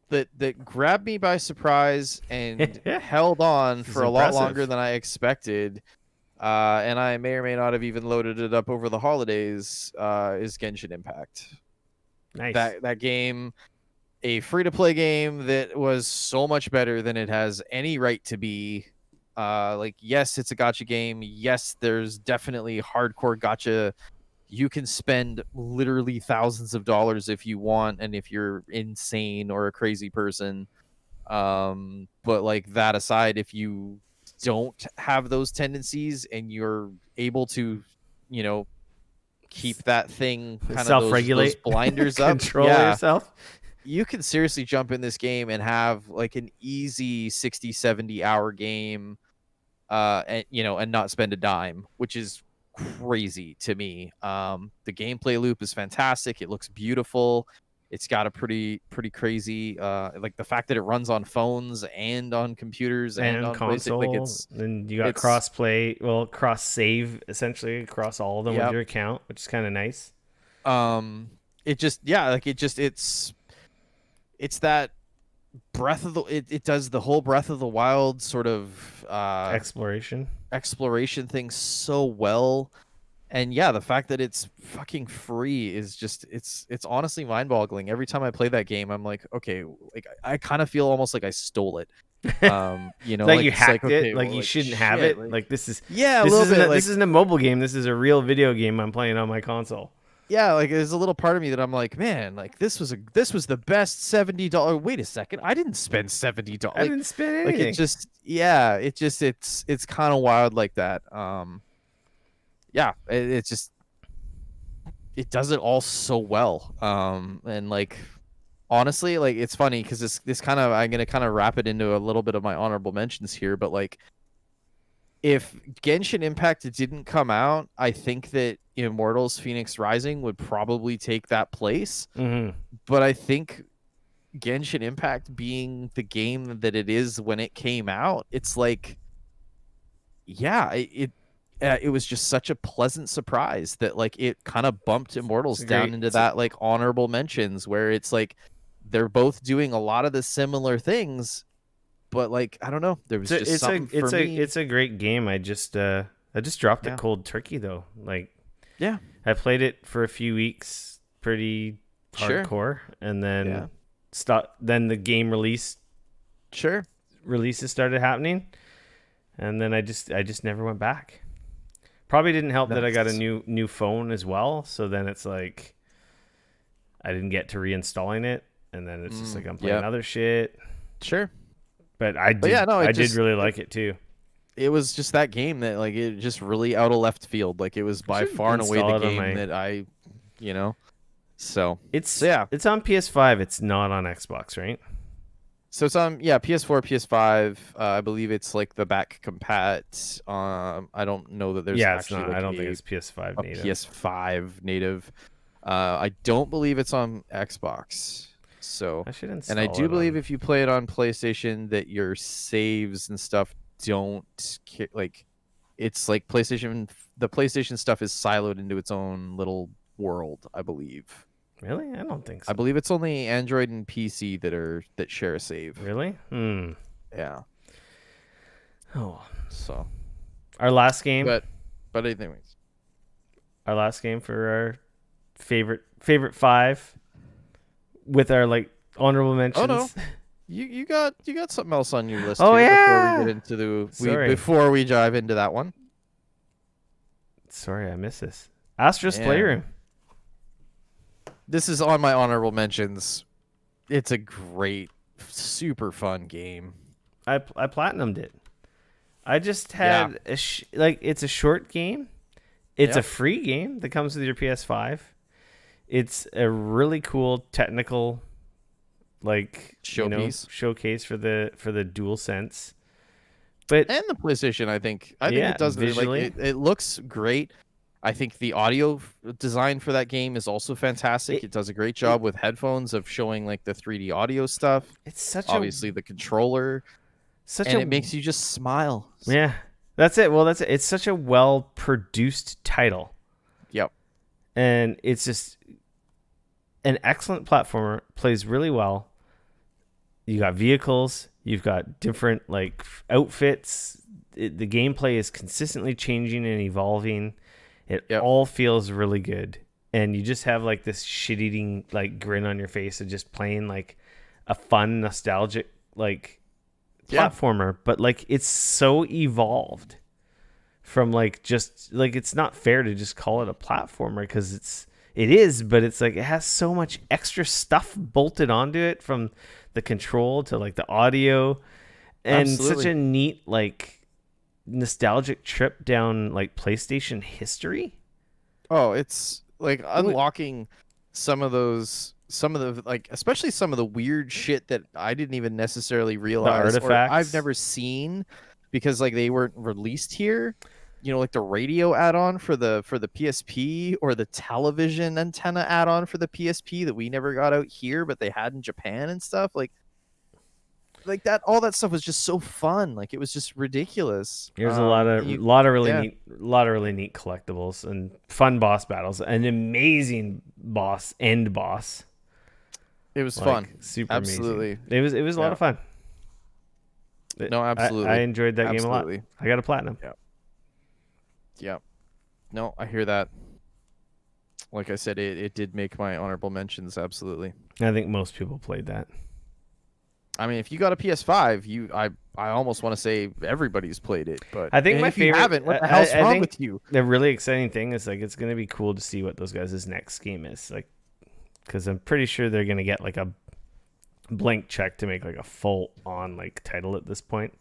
that grabbed me by surprise and held on for a lot longer than I expected, and I may or may not have even loaded it up over the holidays, is Genshin Impact. Nice. That game, a free-to-play game that was so much better than it has any right to be. Like, yes, it's a gacha game. Yes, there's definitely hardcore gacha. You can spend literally thousands of dollars if you want, and if you're insane or a crazy person. But like that aside, if you don't have those tendencies and you're able to, keep that thing kind self-regulate, of those blinders up, control yourself, you can seriously jump in this game and have like an easy 60-70 hour game, and not spend a dime, which is crazy to me. The gameplay loop is fantastic. It looks beautiful. It's got a pretty crazy, like the fact that it runs on phones and on computers and on console. Like and you got cross play, cross save essentially across all of them with your account, which is kind of nice. It just, yeah, like it's that breath of the it does the whole Breath of the Wild sort of Exploration. exploration thing so well. And yeah, the fact that it's fucking free is just it's honestly mind-boggling. Every time I play that game, I'm like, okay, like I kind of feel almost like I stole it. Like Like you it's like, hacked it. okay, Like well, you like shouldn't have shit, it. like Like this is yeah, a this little isn't bit this like isn't a mobile game. This is a real video game I'm playing on my console. yeah, like there's a little part of me that I'm like, man, like this was the best $70. Wait a second, I didn't spend $70. I didn't spend Like it anything. just yeah, it's kind of wild like that. Yeah, it's just it does it all so well. And like honestly, like it's funny because this kind of I'm gonna kind of wrap it into a little bit of my honorable mentions here, but like if Genshin Impact didn't come out, I think that Immortals Phoenix Rising would probably take that place. Mm-hmm. But I think Genshin Impact being the game that it is when it came out, it's like, yeah, it was just such a pleasant surprise that like it kind of bumped Immortals down into that like honorable mentions where it's like they're both doing a lot of the similar things, but like I don't know, there was just something for me. it's a great game. I just dropped it Yeah, cold turkey though. Like yeah, I played it for a few weeks, pretty sure, hardcore, and yeah, then then the game sure. releases started happening, and then I just never went back. Probably didn't help that I got a That's new phone as well, so then it's like I didn't get to reinstalling it, and then it's just like I'm playing yeah, other shit. sure. But Yeah, no, I did really like it too. it was just that game that like it just really out of left field. Like it was I by should far and away install the it on game my. that I, you know. So yeah. It's on PS5. It's not on Xbox, right? So it's on PS4, PS5. I believe it's like the back compat. I don't know that there's Yeah, it's actually not. like I don't think it's PS5 a native. PS5 native. I don't believe it's on Xbox. So, I should and I install do it believe on. if you play it on PlayStation, that your saves and stuff don't like. It's like PlayStation. The PlayStation stuff is siloed into its own little world, I believe. Really? I don't think I so. believe it's only Android and PC that share a save. Really? Hmm. Yeah. Oh, So, our last game. but anyways. Our last game for our favorite five with our like honorable Oh no, mentions. you got something else on your list Oh here before we yeah. get into Sorry. before we dive into that one. Sorry, I missed this. Astro's Yeah. Playroom. This is on my honorable mentions. It's a great, super fun game. I platinumed it. I just had like it's a short game. It's a free game that comes with your PS5. It's a really cool technical like showcase for the DualSense. But And the PlayStation, I think it does visually. like it looks great. I think the audio design for that game is also fantastic. It does a great job with headphones of showing like the 3D audio stuff. It's such obviously the controller, it makes you just smile. Yeah, that's it. Well, that's it. It's such a well-produced title. Yep. And it's just an excellent platformer. Plays really well. You got vehicles. You've got different like outfits. The gameplay is consistently changing and evolving. It all feels really good, and you just have like this shit-eating like grin on your face of just playing like a fun, nostalgic like platformer. But like it's so evolved from like just like it's not fair to just call it a platformer because it is, but it's like it has so much extra stuff bolted onto it from the control to like the audio, and such a neat like nostalgic trip down like PlayStation history. Oh, it's like unlocking some of the like especially some of the weird shit that I didn't even necessarily realize or I've never seen because like they weren't released here. Like the radio add-on for the PSP or the television antenna add-on for the PSP that we never got out here but they had in Japan and stuff. Like like that, all that stuff was just so fun. Like it was just ridiculous. There's a lot of Yeah, really neat collectibles and fun boss battles. An amazing end boss. it was Like fun. super Absolutely. amazing. It was a lot Yeah. of fun. No, I absolutely. enjoyed that game a lot. Absolutely. I got a platinum. Yeah. Yeah. No, I hear that. Like I said, it did make my honorable mentions. Absolutely. I think most people played that. I mean, if you got a PS5, I almost want to say everybody's played it. But I think and my if you favorite. haven't, what the hell's I wrong think with you? the really exciting thing is like it's gonna be cool to see what those guys' next game is like, because I'm pretty sure they're gonna get like a blank check to make like a full on like title at this point.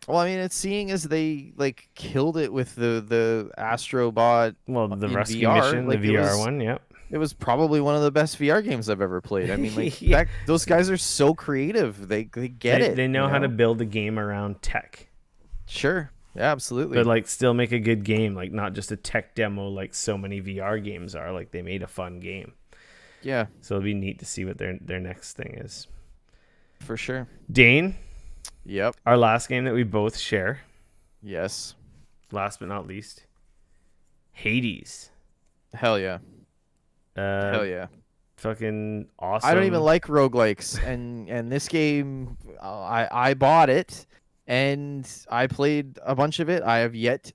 Well, I mean, it's seeing as they like killed it with the Astrobot Well, the in rescue VR. mission, Like the VR one, yep. it was probably one of the best VR games I've ever played. I mean, like Yeah. those guys are so creative. They get it. They know you how to build a game around tech, Sure. Yeah, absolutely. but like still make a good game, like not just a tech demo like so many VR games are. Like they made a fun game, Yeah, so it'll be neat to see what their next thing is. for sure. Dane, Yep. our last game that we both share, Yes. last but not least, Hades. Hell yeah. Uh, Hell yeah. Fucking awesome. I don't even like roguelikes, and this game, I bought it, and I played a bunch of it. I have yet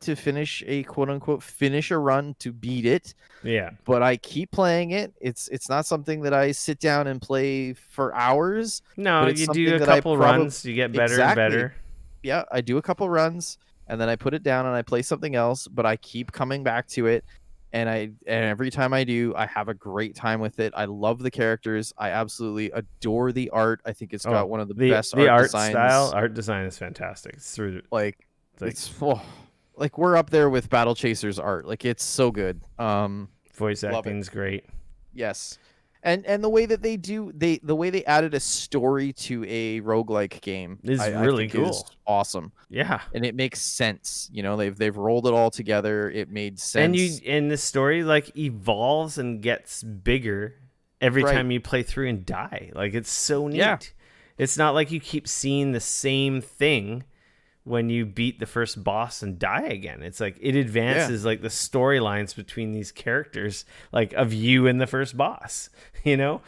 to finish a quote unquote finish a run to beat it, Yeah. but I keep playing it. It's not something that I sit down and play for hours. No, but it's you do something a that I couple probably runs, you get better exactly. and better. Yeah, I do a couple runs and then I put it down and I play something else, but I keep coming back to it. And every time I do, I have a great time with it. I love the characters. I absolutely adore the art. I think it's got one of the best art designs. Art design is fantastic. It's through like like we're up there with Battle Chasers art. Like it's so good. Voice acting's great. Yes. And the way that the way they added a story to a roguelike game is really cool. Is awesome. Yeah. And it makes sense. You know, they've rolled it all together. It made sense. And the story like evolves and gets bigger every time you play through and die. Like it's so neat. Yeah. It's not like you keep seeing the same thing when you beat the first boss and die again. It's like it advances like the storylines between these characters, like of you and the first boss, you know?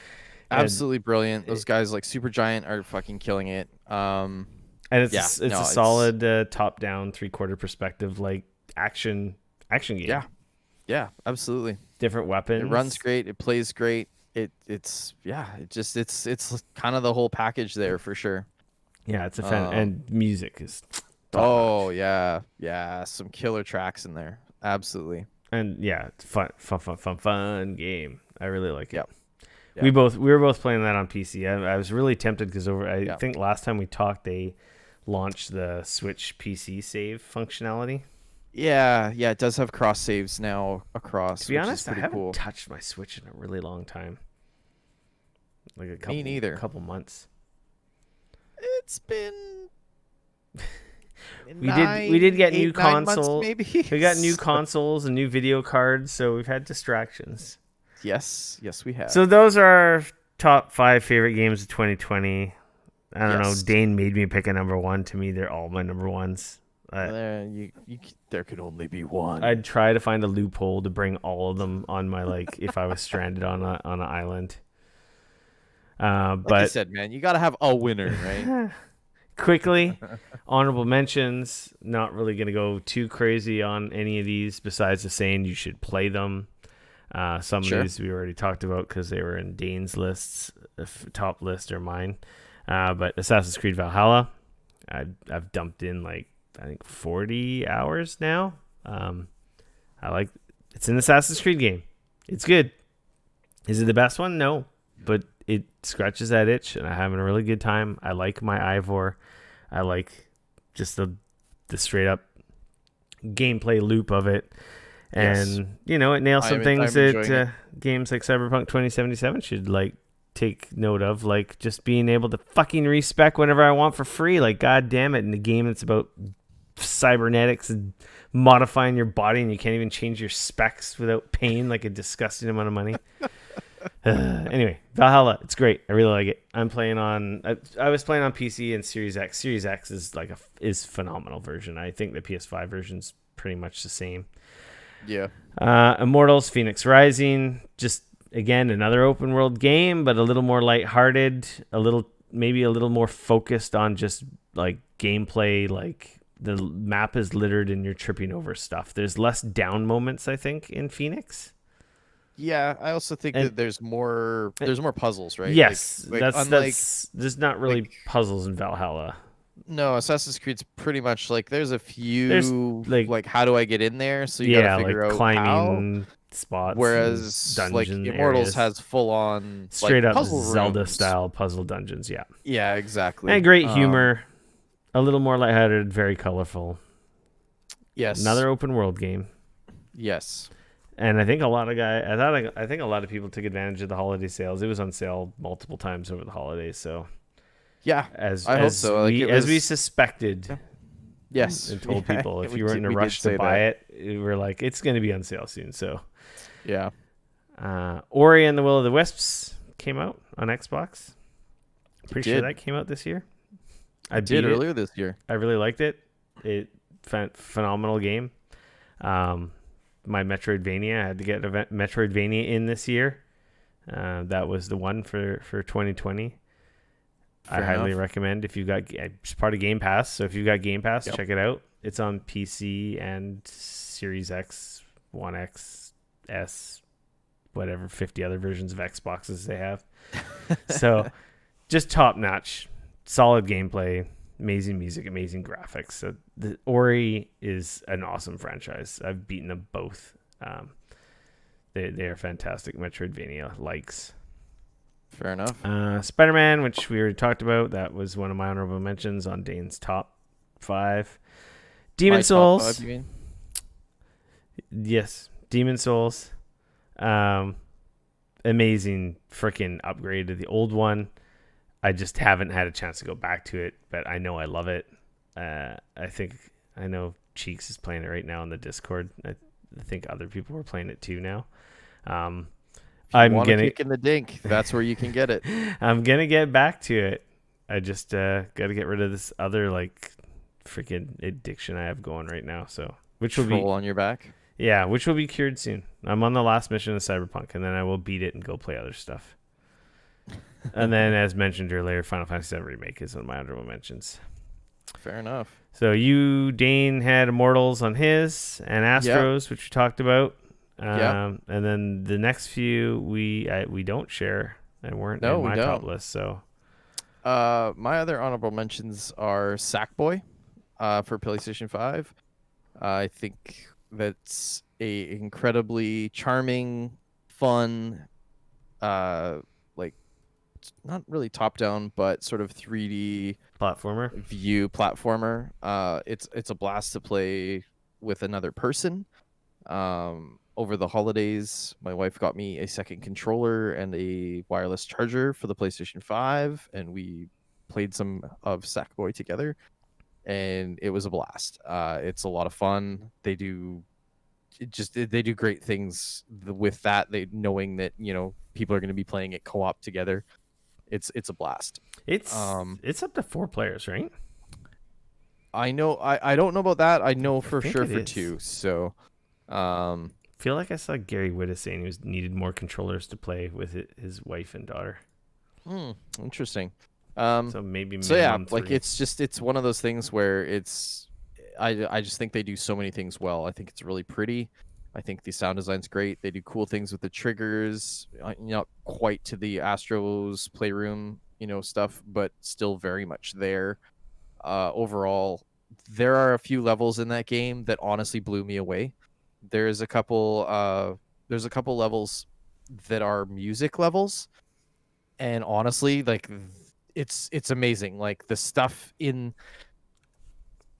Absolutely brilliant. Those guys like Supergiant are fucking killing it. And it's a solid top-down 3/4 perspective like action game. Yeah. Yeah, absolutely. Different weapons. It runs great, it plays great. It's kind of the whole package there for sure. Yeah, it's a fan and music is top notch. Yeah, some killer tracks in there. Absolutely. And yeah, it's fun game. I really like it. Yep. We were both playing that on PC. I was really tempted because I think last time we talked, they launched the Switch PC save functionality. Yeah, it does have cross saves now across. To be honest, I haven't touched my Switch in a really long time. Like a couple, Me neither. Couple months. It's been. We did get new consoles. Maybe we got new consoles and new video cards, so we've had distractions. Yes, we have. So those are our top 5 favorite games of 2020. I don't know. Dane made me pick a number 1. To me, they're all my number 1s. There could only be one. I'd try to find a loophole to bring all of them on my if I was stranded on an island. But I said, man, you got to have a winner, right? Quickly, honorable mentions. Not really going to go too crazy on any of these besides the saying you should play them. Some of these we already talked about because they were in Dane's lists, top list or mine. But Assassin's Creed Valhalla, I've dumped in I think 40 hours now. It's an Assassin's Creed game. It's good. Is it the best one? No, but it scratches that itch, and I'm having a really good time. I like my Ivor. I like just the straight up gameplay loop of it. And, it nails some things that games like Cyberpunk 2077 should, take note of. Like, just being able to fucking respec whenever I want for free. Like, god damn it, in a game that's about cybernetics and modifying your body and you can't even change your specs without paying, a disgusting amount of money. Anyway, Valhalla, it's great. I really like it. I'm playing on. I was playing on PC and Series X. Series X is like is phenomenal version. I think the PS5 version's pretty much the same. Yeah. Immortals, Phoenix Rising, just again another open world game, but a little more lighthearted, maybe a little more focused on just like gameplay. Like the map is littered and you're tripping over stuff. There's less down moments, I think, in Phoenix. Yeah, I also think And that there's more puzzles, right? yes, Like unlike that's there's not really like puzzles in Valhalla. no, Assassin's Creed's pretty much like there's a There's few like like how do I get in there? So you got to yeah, like figure out how. climbing spots and Whereas like dungeon Immortals areas. has full on like Straight up puzzle Zelda rooms. style puzzle dungeons, yeah. Yeah, And exactly. great humor, a little more lighthearted, very colorful. Yes. Another open world game. Yes. And I think I think a lot of people took advantage of the holiday sales. It was on sale multiple times over the holidays, so Yeah. as I hope so. Like it we was. suspected Yeah. Yes. and told Yeah, people if you weren't in a we did rush to say buy that. it, we were like it's going to be on sale soon. So Yeah. Ori and the Will of the Wisps came out on Xbox. Pretty sure Did. that came out this year. I I did beat it. earlier this year. I really liked it. Phenomenal game. My Metroidvania, I had to get a Metroidvania in this year. That was the one for 2020. I highly recommend if you got it's part of Game Pass. So if you got Game Pass, check it out. It's on PC and Series X, One X, S, whatever 50 other versions of Xboxes they have. So just top notch, solid gameplay, amazing music, amazing graphics. So the Ori is an awesome franchise. I've beaten them both. They are fantastic Metroidvania likes. Fair enough. Spider-Man, which we already talked about, that was one of my honorable mentions on Dane's top 5. Demon My Souls. top 5, you mean? Yes, Demon Souls. Amazing freaking upgrade to the old one. I just haven't had a chance to go back to it, but I know I love it. I know Cheeks is playing it right now on the Discord. I think other people were playing it too now. I'm gonna kick in the dink. That's where you can get it. I'm gonna get back to it. I just got to get rid of this other like freaking addiction I have going right now. So which will be on your back. Yeah, which will be cured soon. I'm on the last mission of Cyberpunk, and then I will beat it and go play other stuff. And then, as mentioned earlier, Final Fantasy VII Remake is one of my honorable mentions. Fair enough. So you, Dane, had Immortals on his, and Astros, which we talked about. And then the next few we don't share and weren't in my top list. So, my other honorable mentions are Sackboy, for PlayStation 5. I think that's a incredibly charming, fun, like not really top down, but sort of 3D platformer view platformer. It's a blast to play with another person. Over the holidays, my wife got me a second controller and a wireless charger for the PlayStation 5, and we played some of Sackboy together, and it was a blast. It's a lot of fun. They do great things with that. They knowing that people are going to be playing it co-op together. It's a blast. It's up to 4 players, right? I know. I don't know about that. I know for sure for is. 2. So, I feel like I saw Gary Wittes saying he needed more controllers to play with his wife and daughter. Interesting. So maybe. So yeah, 3. like it's one of those things where I just think they do so many things well. I think it's really pretty. I think the sound design's great. They do cool things with the triggers, not quite to the Astros Playroom, stuff, but still very much there. Overall, there are a few levels in that game that honestly blew me away. There's a couple levels that are music levels, and honestly, like it's amazing. Like the stuff in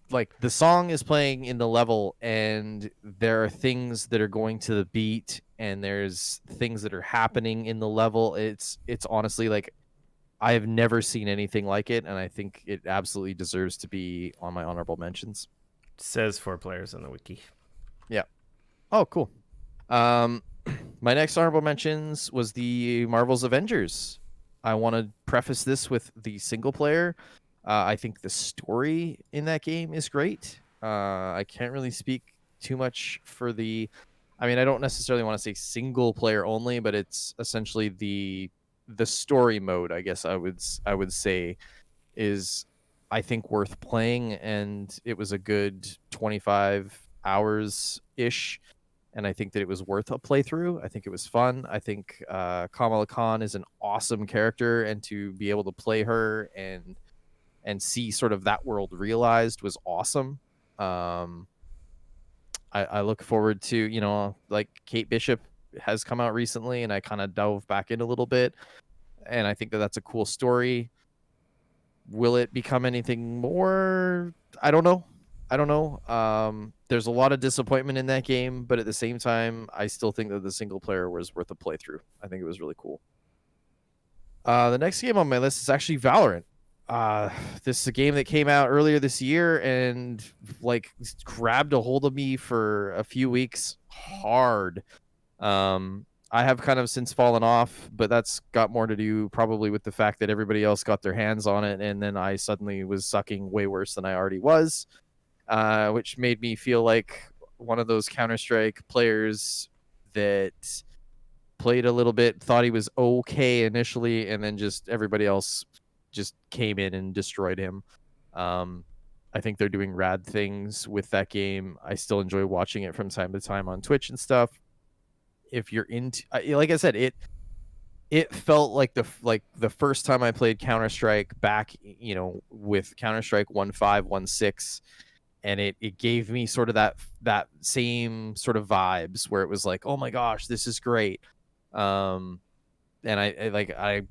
like the song is playing in the level, and there are things that are going to the beat, and there's things that are happening in the level. It's honestly like I have never seen anything like it, and I think it absolutely deserves to be on my honorable mentions. It says 4 players on the wiki. Yeah. Oh, cool. My next honorable mentions was the Marvel's Avengers. I want to preface this with the single player. I think the story in that game is great. I can't really speak too much for the. I mean, I don't necessarily want to say single player only, but it's essentially the story mode. I guess I would say is, I think, worth playing, and it was a good 25 hours ish, and I think that it was worth a playthrough. I think it was fun. I think Kamala Khan is an awesome character, and to be able to play her and see sort of that world realized was awesome. Um, I look forward to, like Kate Bishop has come out recently, and I kind of dove back in a little bit, and I think that that's a cool story. Will it become anything more? I don't know. I don't know. There's a lot of disappointment in that game, but at the same time, I still think that the single player was worth a playthrough. I think it was really cool. The next game on my list is actually Valorant. This is a game that came out earlier this year and like grabbed a hold of me for a few weeks hard. I have kind of since fallen off, but that's got more to do probably with the fact that everybody else got their hands on it, and then I suddenly was sucking way worse than I already was, which made me feel like one of those Counter-Strike players that played a little bit, thought he was okay initially, and then just everybody else just came in and destroyed him. I think they're doing rad things with that game. I still enjoy watching it from time to time on Twitch and stuff. If you're into, like I said, it felt like the first time I played Counter-Strike back, with Counter-Strike 1.5, 1.6, and it gave me sort of that same sort of vibes where it was like, oh my gosh, this is great. And I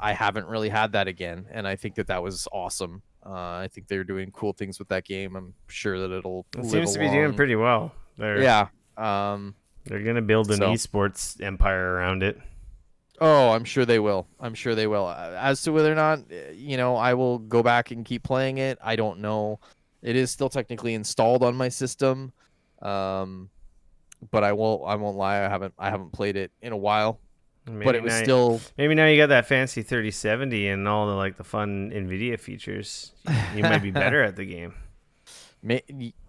haven't really had that again, and I think that was awesome. I think they're doing cool things with that game. I'm sure that it'll It live seems to be doing pretty well. Yeah. They're gonna build an esports empire around it. Oh, I'm sure they will. I'm sure they will. As to whether or not, I will go back and keep playing it, I don't know. It is still technically installed on my system, but I won't lie. I haven't played it in a while. Maybe but it was still. Maybe now you got that fancy 3070 and all the fun NVIDIA features. You might be better at the game.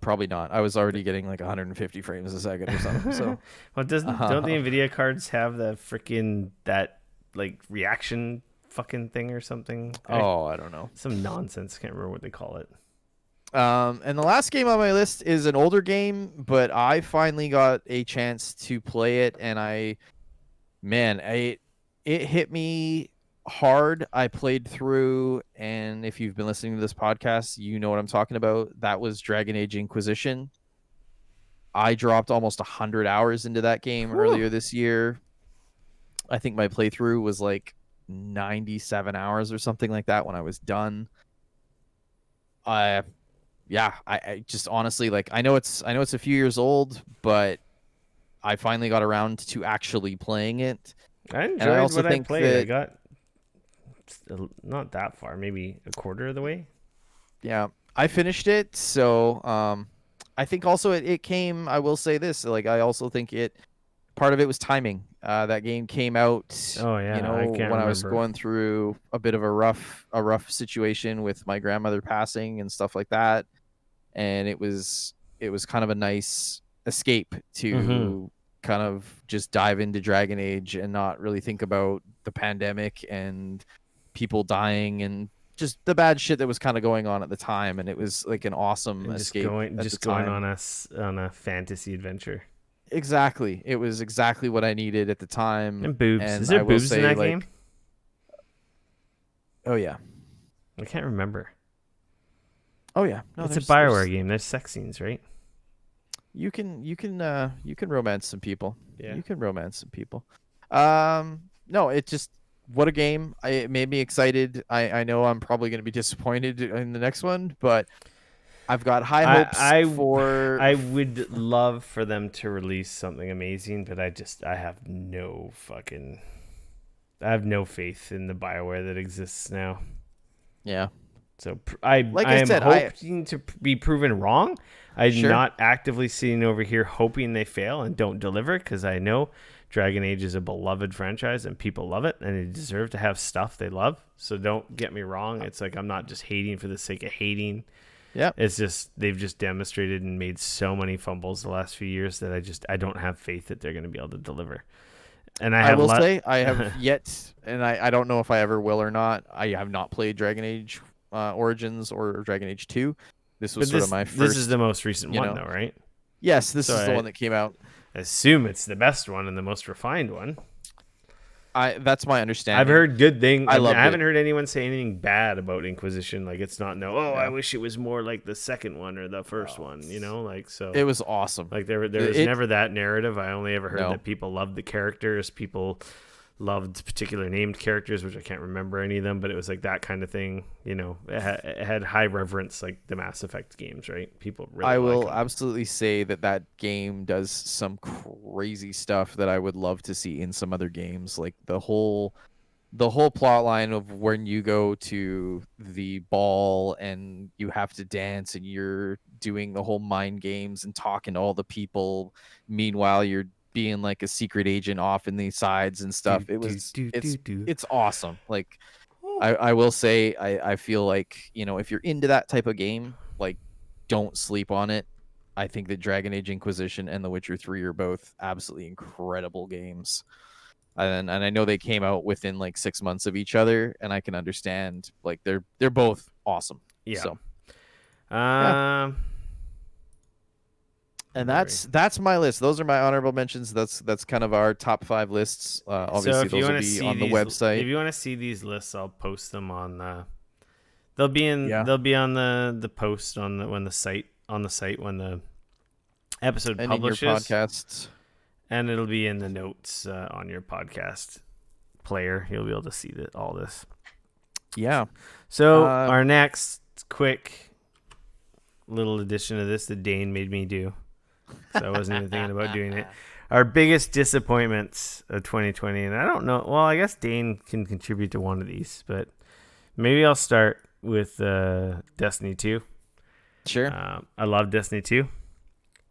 Probably not. I was already getting like 150 frames a second or something. So, well, don't the NVIDIA cards have the freaking that reaction fucking thing or something? Oh, I don't know. Some nonsense. Can't remember what they call it. And the last game on my list is an older game, but I finally got a chance to play it, and it hit me hard. I played through, and if you've been listening to this podcast, you know what I'm talking about. That was Dragon Age Inquisition. I dropped almost 100 hours into that game earlier this year. I think my playthrough was like 97 hours or something like that when I was done. I just honestly, I know it's a few years old, but I finally got around to actually playing it. I enjoyed what I played. I got not that far, maybe a quarter of the way. Yeah, I finished it. So I think also it came, I will say this, I also think part of it was timing. That game came out, when I was going through a bit of a rough situation with my grandmother passing and stuff like that. And it was kind of a nice escape to kind of just dive into Dragon Age and not really think about the pandemic and people dying and just the bad shit that was kind of going on at the time. And it was like an awesome escape. Going on a fantasy adventure. Exactly. It was exactly what I needed at the time. And boobs. Is there boobs in that game? Oh yeah. I can't remember. Oh yeah. No, it's a BioWare game. There's sex scenes, right? You can romance some people. Yeah. You can romance some people. No, it just, what a game. It made me excited. I know I'm probably going to be disappointed in the next one, but I've got high hopes I would love for them to release something amazing, but I have no faith in the BioWare that exists now. Yeah. So I am hoping to be proven wrong. I'm not actively sitting over here hoping they fail and don't deliver, because I know Dragon Age is a beloved franchise and people love it and they deserve to have stuff they love. So don't get me wrong. It's like I'm not just hating for the sake of hating. Yeah. It's just they've just demonstrated and made so many fumbles the last few years that I don't have faith that they're going to be able to deliver. And I will say I have yet, and I don't know if I ever will or not. I have not played Dragon Age Origins or Dragon Age 2. This was sort of my first. This is the most recent one, though, right? Yes, this is the one that came out. I assume it's the best one and the most refined one. That's my understanding. I've heard good things. I haven't it. heard anyone say anything bad about Inquisition. Like it's not I wish it was more like the second one or the first one. You know, like so. It was awesome. Like there was never that narrative. I only ever heard that people loved the characters. People loved particular named characters, which I can't remember any of them, but it was like that kind of thing. You know, it had high reverence, like the Mass Effect games, right? People really. I will absolutely say that game does some crazy stuff that I would love to see in some other games, like the whole plot line of when you go to the ball and you have to dance and you're doing the whole mind games and talking to all the people. Meanwhile, you're being like a secret agent off in the sides and stuff. It's awesome. Like I will say I feel like, you know, if you're into that type of game, like don't sleep on it. I think that Dragon Age Inquisition and The Witcher 3 are both absolutely incredible games. And I know they came out within like 6 months of each other, and I can understand like they're both awesome. Yeah. So, yeah. And that's my list. Those are my honorable mentions. That's kind of our top 5 lists. Obviously, those will be on the website. If you want to see these lists, I'll post them on. They'll be on the post on the site when the episode and publishes. In your podcasts. And it'll be in the notes on your podcast player. You'll be able to see all this. Yeah. So our next quick little addition to this that Dane made me do. So I wasn't even thinking about doing it. Our biggest disappointments of 2020. And I don't know. Well, I guess Dane can contribute to one of these. But maybe I'll start with Destiny 2. Sure. I love Destiny 2.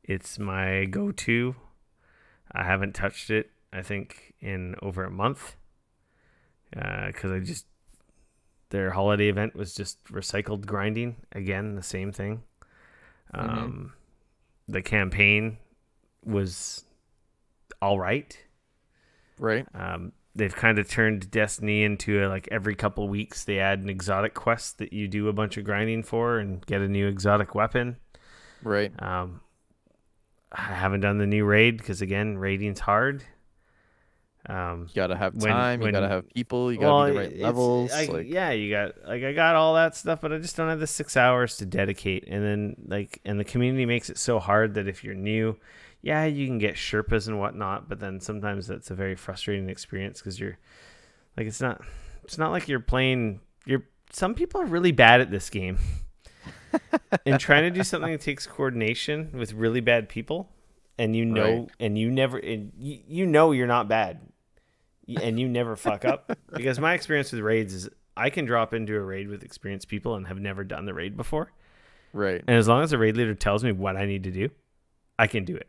It's my go-to. I haven't touched it, I think, in over a month. Because their holiday event was just recycled grinding. Again, the same thing. The campaign was all right. Right. They've kind of turned Destiny into like every couple of weeks they add an exotic quest that you do a bunch of grinding for and get a new exotic weapon. Right. I haven't done the new raid because again, raiding's hard. You gotta have time. You gotta have people. You gotta be the right levels. I got all that stuff, but I just don't have the 6 hours to dedicate. And then and the community makes it so hard that if you're new, yeah, you can get Sherpas and whatnot, but then sometimes that's a very frustrating experience because you're like, it's not like you're playing. Some people are really bad at this game. And trying to do something that takes coordination with really bad people, and you know you're not bad, and you never fuck up. Because my experience with raids is I can drop into a raid with experienced people and have never done the raid before. Right. And as long as the raid leader tells me what I need to do, I can do it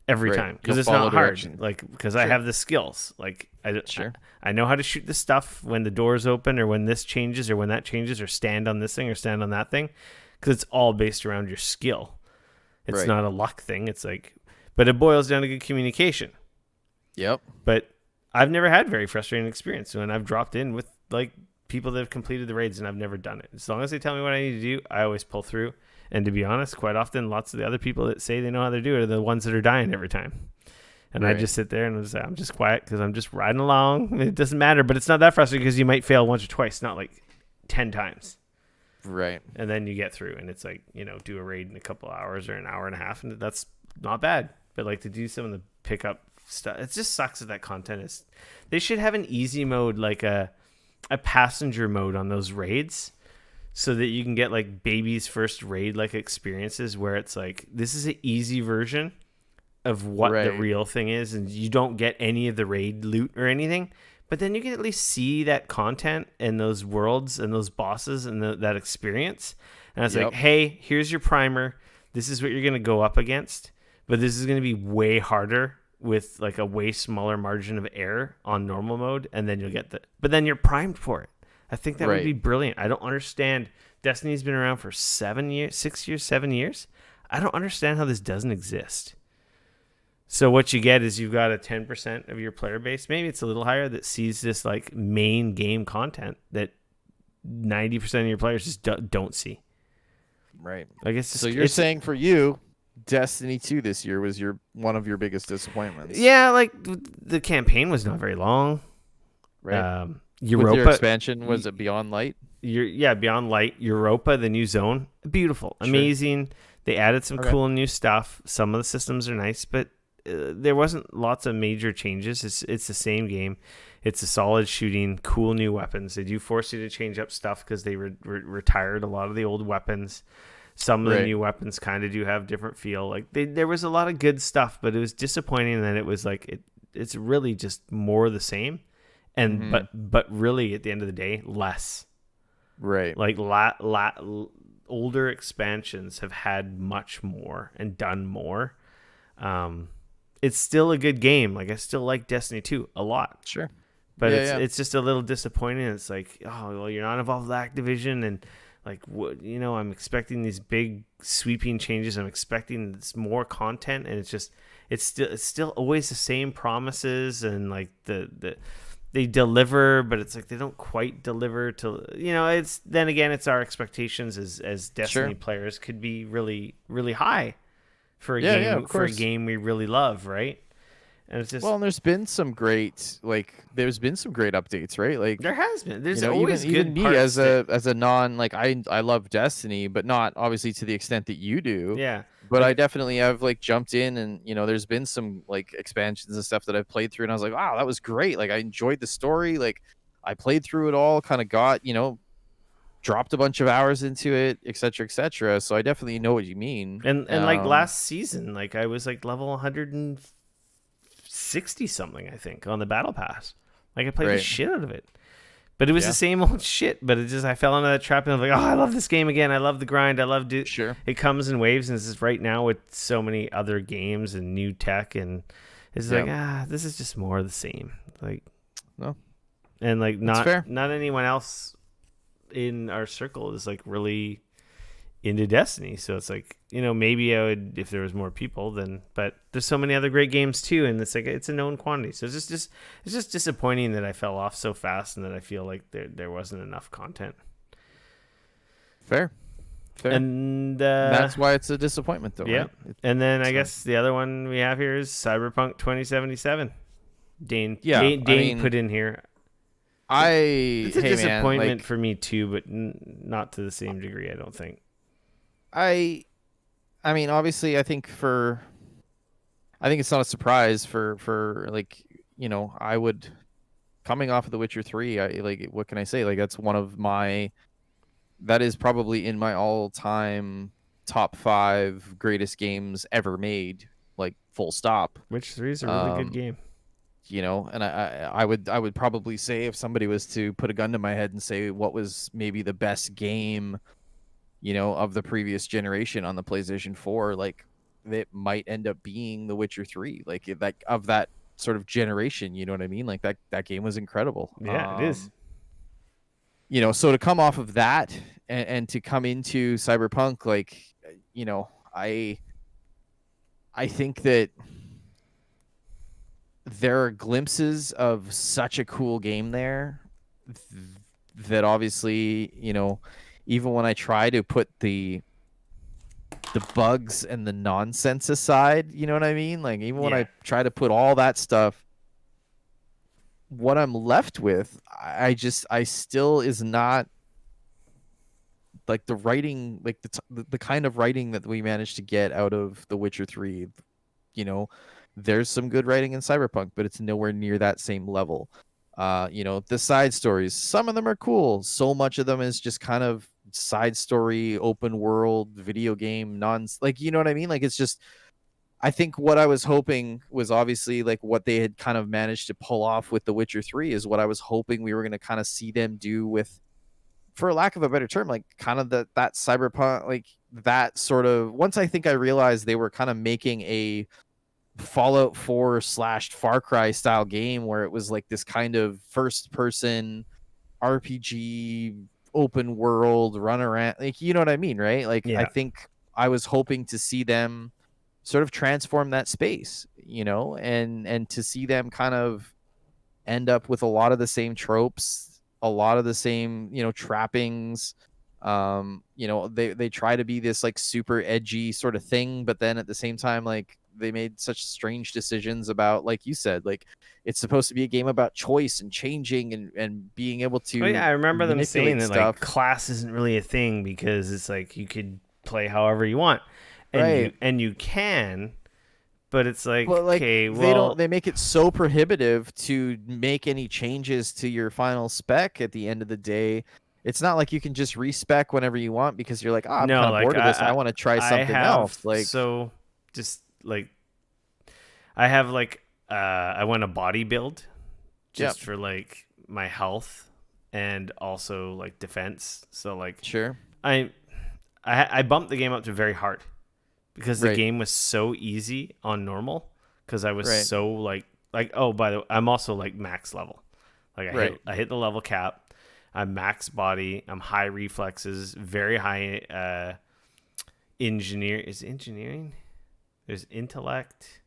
every time because it's not hard. Like because I have the skills. Like I know how to shoot the stuff when the doors open or when this changes or when that changes or stand on this thing or stand on that thing. Because it's all based around your skill. It's not a luck thing. It's like, but it boils down to good communication. Yep. But I've never had very frustrating experience when I've dropped in with like people that have completed the raids and I've never done it. As long as they tell me what I need to do, I always pull through. And to be honest, quite often, lots of the other people that say they know how to do it are the ones that are dying every time. And I just sit there and I'm just quiet because I'm just riding along. It doesn't matter, but it's not that frustrating because you might fail once or twice, not like 10 times. Right. And then you get through and it's like, you know, do a raid in a couple of hours or an hour and a half. And that's not bad. But like to do some of the pickup stuff, it just sucks that content is. They should have an easy mode, like a passenger mode on those raids so that you can get like baby's first raid like experiences where it's like, this is an easy version of what the real thing is. And you don't get any of the raid loot or anything. But then you can at least see that content and those worlds and those bosses and that experience. And it's like, hey, here's your primer. This is what you're going to go up against. But this is going to be way harder with like a way smaller margin of error on normal mode, and then you'll get but then you're primed for it. I think that would be brilliant. I don't understand. Destiny's been around for 7 years, 6 years, 7 years. I don't understand how this doesn't exist. So what you get is you've got a 10% of your player base, maybe it's a little higher, that sees this like main game content that 90% of your players just don't see. Right. Like so you're saying for you, Destiny 2 this year was one of your biggest disappointments. Yeah, like the campaign was not very long. Right. Europa, with your expansion, was it Beyond Light? Beyond Light, Europa, the new zone, beautiful, amazing. They added some cool new stuff. Some of the systems are nice, but there wasn't lots of major changes. It's the same game. It's a solid shooting, cool new weapons. They do force you to change up stuff because they retired a lot of the old weapons. Some of the new weapons kind of do have different feel. Like there was a lot of good stuff, but it was disappointing that it was like it's really just more of the same, and but really at the end of the day, less. Right. Like older expansions have had much more and done more. It's still a good game. Like I still like Destiny 2 a lot. Sure. But it's just a little disappointing. It's like, oh, well, you're not involved with Activision, and like, what, I'm expecting these big sweeping changes. I'm expecting this more content, and it's still always the same promises, and like they deliver, but it's like they don't quite deliver to, it's then again, it's our expectations as Destiny players could be really, really high for a game we really love, right? And it's just, well, and there's been some great updates, right? Like there has been. There's always even good me parts as a non, like I love Destiny, but not obviously to the extent that you do. Yeah. But I definitely have like jumped in, and there's been some like expansions and stuff that I've played through, and I was like, wow, that was great. Like I enjoyed the story. Like I played through it all, kind of got, dropped a bunch of hours into it, et cetera, et cetera. So I definitely know what you mean. And like last season, like I was like level 160 something, I think, on the battle pass. Like I played the shit out of it. But it was the same old shit. But I fell into that trap, and I was like, oh, I love this game again. I love the grind. I love it. Sure. It comes in waves, and this is right now with so many other games and new tech, and it's like, this is just more of the same. Like, no. And like not anyone else in our circle is like really into Destiny, so it's like, maybe I would if there was more people, but there's so many other great games too, and it's like it's a known quantity, so it's just disappointing that I fell off so fast, and that I feel like there wasn't enough content. Fair. And that's why it's a disappointment, though. Yeah. Right? And then I guess the other one we have here is Cyberpunk 2077. Dane put in here. It's a disappointment for me too, but not to the same degree, I don't think. I mean, obviously, I think it's not a surprise for like, I would, coming off of The Witcher 3, what can I say? Like, that's that is probably in my all-time top 5 greatest games ever made, like full stop. Witcher 3 is a really good game. And I would probably say, if somebody was to put a gun to my head and say what was maybe the best game, of the previous generation on the PlayStation 4, like it might end up being The Witcher 3, like of that sort of generation. You know what I mean? Like that game was incredible. Yeah, it is. So to come off of that and to come into Cyberpunk, like, I think that there are glimpses of such a cool game there that obviously, even when I try to put the bugs and the nonsense aside, you know what I mean? Like, even when I try to put all that stuff, what I'm left with, I still is not like the writing, like the kind of writing that we managed to get out of The Witcher 3. There's some good writing in Cyberpunk, but it's nowhere near that same level. The side stories, some of them are cool. So much of them is just kind of side story, open world, video game, like, you know what I mean? Like, it's just, I think what I was hoping was obviously like what they had kind of managed to pull off with The Witcher 3 is what I was hoping we were going to kind of see them do with, for lack of a better term, like kind of that Cyberpunk, like that sort of, once I think I realized they were kind of making a Fallout 4 / Far Cry style game where it was like this kind of first person RPG open world run around, like, you know what I mean, right? Like, I Yeah. think I was hoping to see them sort of transform that space, and to see them kind of end up with a lot of the same tropes, a lot of the same, trappings. They try to be this like super edgy sort of thing, but then at the same time, like, they made such strange decisions about, like you said, like, it's supposed to be a game about choice and changing and being able Oh yeah, to I remember them saying manipulate that like stuff. class isn't really a thing because it's like you could play however you want, and Right. you can, but it's But like like, okay, well, they make it so prohibitive to make any changes to your final spec at the end of the day. It's not like you can just respec whenever you want because you're like, oh, I'm no, kind of like bored of this. I want to try I something have else. Like, so just like I have like I want a body build yeah, just for like my health and also like defense. So like sure. I I bumped the game up to very hard because the Right. game was so easy on normal because I was Right. so like oh by the way, I'm also like max level. Like Right. I hit the level cap. I'm max body. I'm high reflexes, very high engineering? There's intellect.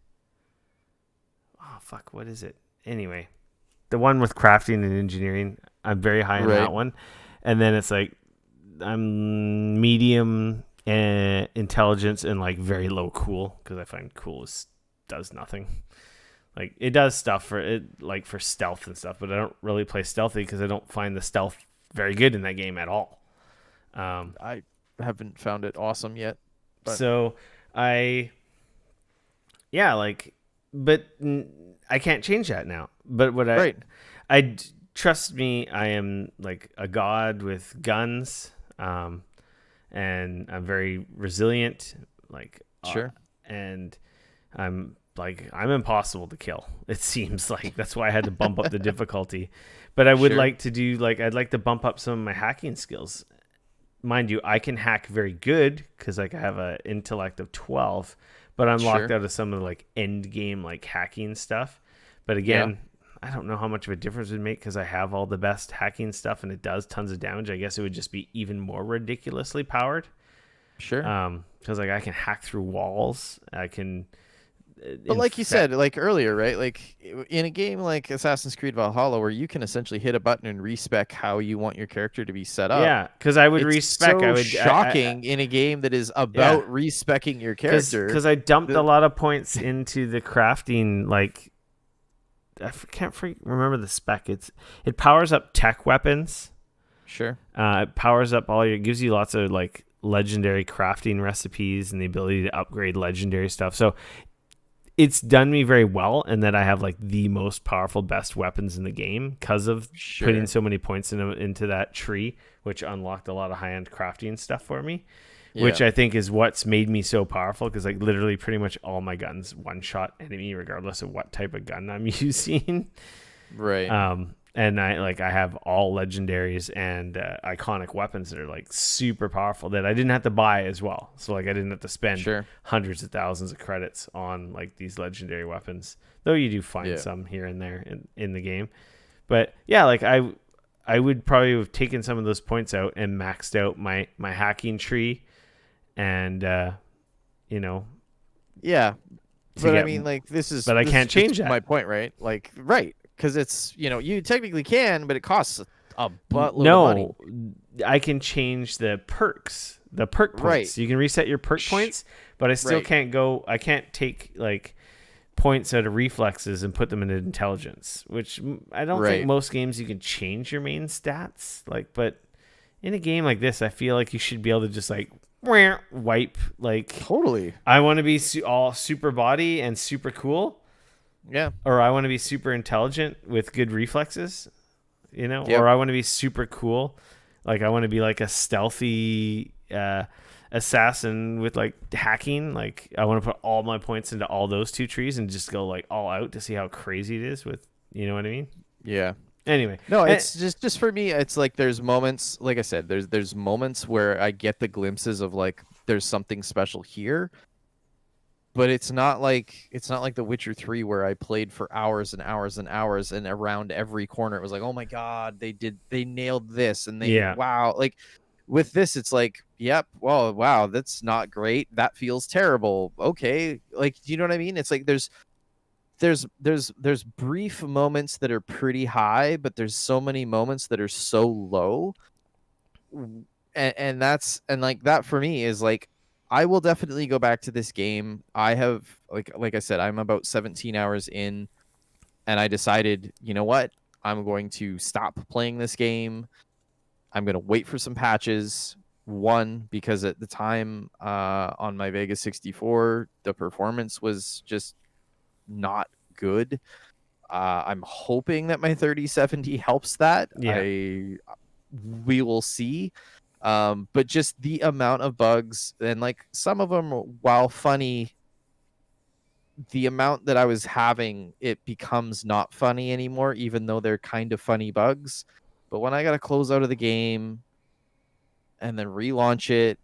Oh fuck, what is it? Anyway, the one with crafting and engineering, I'm very high on Right. that one. And then it's like I'm medium intelligence and like very low cool because I find does nothing. Like it does stuff for it, like for stealth and stuff, but I don't really play stealthy because I don't find the stealth very good in that game at all. I haven't found it awesome yet, but So I, yeah, like, but I can't change that now. But what right. trust me, I am like a god with guns, and I'm very resilient, like, Sure. and I'm impossible to kill. It seems like that's why I had to bump up the difficulty. But I would Sure. like to do like I'd like to bump up some of my hacking skills. Mind you, I can hack very good because like I have an intellect of 12, but I'm locked Sure. out of some of the like end game like hacking stuff. But Yeah. again, I don't know how much of a difference it would make because I have all the best hacking stuff and it does tons of damage. I guess it would just be even more ridiculously powered. Sure. Because like I can hack through walls. I can. But like you said, like earlier, right? Like in a game like Assassin's Creed Valhalla, where you can essentially hit a button and respec how you want your character to be set up. Yeah, because I would It's respec. so shocking in a game that is yeah, about respecing your character. because I dumped The- a lot of points into the crafting. Like remember the spec. It powers up tech weapons. Sure. It powers up it gives you lots of like legendary crafting recipes and the ability to upgrade legendary stuff. So it's done me very well in that I have like the most powerful, best weapons in the game because of Sure. putting so many points into that tree, which unlocked a lot of high-end crafting stuff for me, which Yeah. I think is what's made me so powerful because like literally pretty much all my guns one-shot enemy regardless of what type of gun I'm using. Right. And I have all legendaries and iconic weapons that are like super powerful that I didn't have to buy as well. So like I didn't have to spend Sure. hundreds of thousands of credits on like these legendary weapons, though you do find Yeah. some here and there in the game. But yeah, like I would probably have taken some of those points out and maxed out my hacking tree, and Yeah. to But I get. mean, like, But I this can't is just change that. my point, right? Like, right. Because it's, you technically can, but it costs a buttload of money. No, I can change the perks, the perk points. Right. You can reset your perk points, but I still Right. can't go. I can't take like points out of reflexes and put them into intelligence, which I don't think Right. most games you can change your main stats. Like, but in a game like this, I feel like you should be able to just like wipe. Like, Totally. I want to be all super body and super cool, Yeah. or I want to be super intelligent with good reflexes, Yep. or I want to be super cool. Like I want to be like a stealthy assassin with like hacking. Like I want to put all my points into all those two trees and just go like all out to see how crazy it is with, you know what I mean? Yeah. Anyway. No, it's just for me, it's like there's moments, like I said, there's moments where I get the glimpses of like there's something special here. but it's not like The Witcher 3 where I played for hours and hours and hours, and around every corner it was like, oh my god, they nailed this, and they Yeah. wow. Like with this, it's like, yep, well, wow, that's not great. That feels terrible. Okay, like, do you know what I mean? It's like there's brief moments that are pretty high, but there's so many moments that are so low. And that's, and like that for me is like, I will definitely go back to this game. I have, like I said, I'm about 17 hours in, and I decided, you know what? I'm going to stop playing this game. I'm going to wait for some patches. One, because at the time, on my Vegas 64, the performance was just not good. I'm hoping that my 3070 helps that. Yeah. We will see. But just the amount of bugs, and like some of them, while funny, the amount that I was having, it becomes not funny anymore, even though they're kind of funny bugs. But when I got to close out of the game and then relaunch it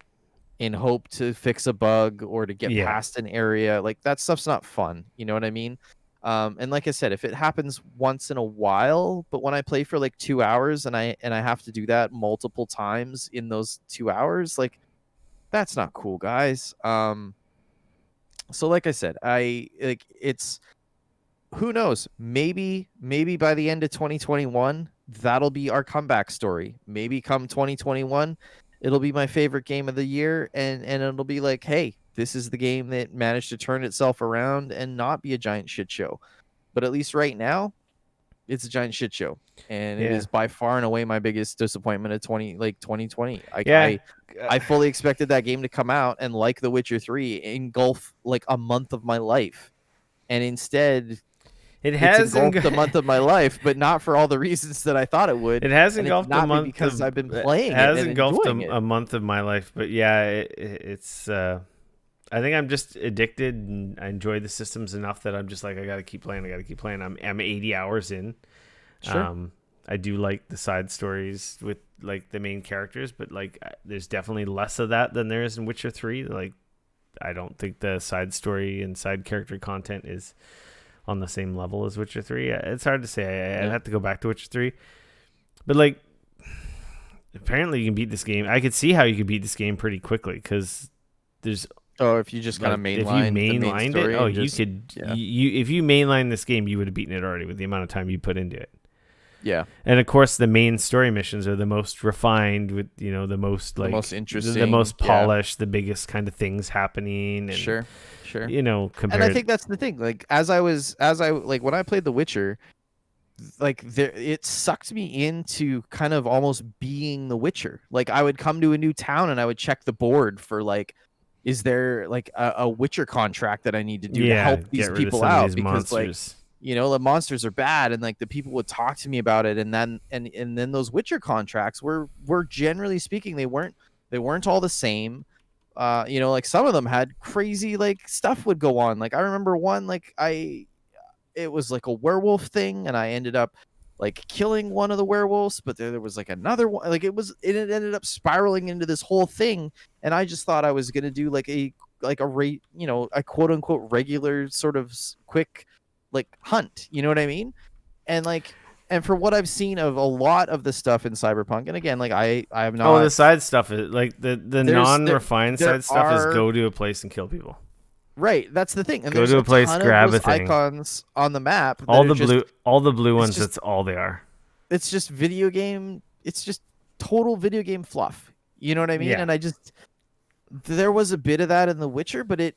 in hope to fix a bug or to get Yeah. past an area, like that stuff's not fun. You know what I mean? And like I said, if it happens once in a while, but when I play for like 2 hours and I have to do that multiple times in those 2 hours, like that's not cool, guys. So like I said, I like it's, who knows? Maybe by the end of 2021, that'll be our comeback story. Maybe come 2021, it'll be my favorite game of the year, and it'll be like, hey, this is the game that managed to turn itself around and not be a giant shit show. But at least right now, it's a giant shit show, and it Yeah. is by far and away my biggest disappointment of 2020. Yeah. I fully expected that game to come out and, like The Witcher 3, engulf like a month of my life, and instead It it's has engulfed a month of my life, but not for all the reasons that I thought it would. it has And it's engulfed a not month because of I've been it playing it has and engulfed enjoying it. a month of my life, but yeah, it's I think I'm just addicted, and I enjoy the systems enough that I'm just like, I gotta keep playing. I'm 80 hours in. Sure. I do like the side stories with like the main characters, but like there's definitely less of that than there is in Witcher 3. Like I don't think the side story and side character content is on the same level as Witcher 3. It's hard to say. I'd have to go back to Witcher 3. But like apparently you can beat this game. I could see how you could beat this game pretty quickly, cuz there's, Oh, if you just kind of like, if you mainline the main mainlined story, it, oh, and you just, could yeah. you if you mainline this game, you would have beaten it already with the amount of time you put into it. Yeah. And of course, the main story missions are the most refined, with the most The like most the interesting, most yeah. polished, the biggest kind of things happening. And, Sure. You know, And compared. I think that's the thing. Like as I like when I played The Witcher, like it sucked me into kind of almost being The Witcher. Like I would come to a new town and I would check the board for like, is there like a Witcher contract that I need to do to Yeah, help these get rid of people some of out? these Because like, monsters. the monsters are bad, and like the people would talk to me about it, and then those Witcher contracts were generally speaking, they weren't all the same. Like some of them had crazy like stuff would go on. Like I remember one, like it was like a werewolf thing, and I ended up like killing one of the werewolves, but there was like another one. Like it ended up spiraling into this whole thing, and I just thought I was gonna do like a a quote unquote regular sort of quick like hunt. You know what I mean? And like, and for what I've seen of a lot of the stuff in Cyberpunk, and again, like I have Oh, the not. side stuff is like the non-refined There side stuff is are go to a place and kill people. Right, that's the thing, and Go there's to a a place, ton of grab a those thing. icons on the map that All are the just, blue it's ones. just That's all they are. it's just video game. It's just total video game fluff. You know what I mean? Yeah. And there was a bit of that in The Witcher, but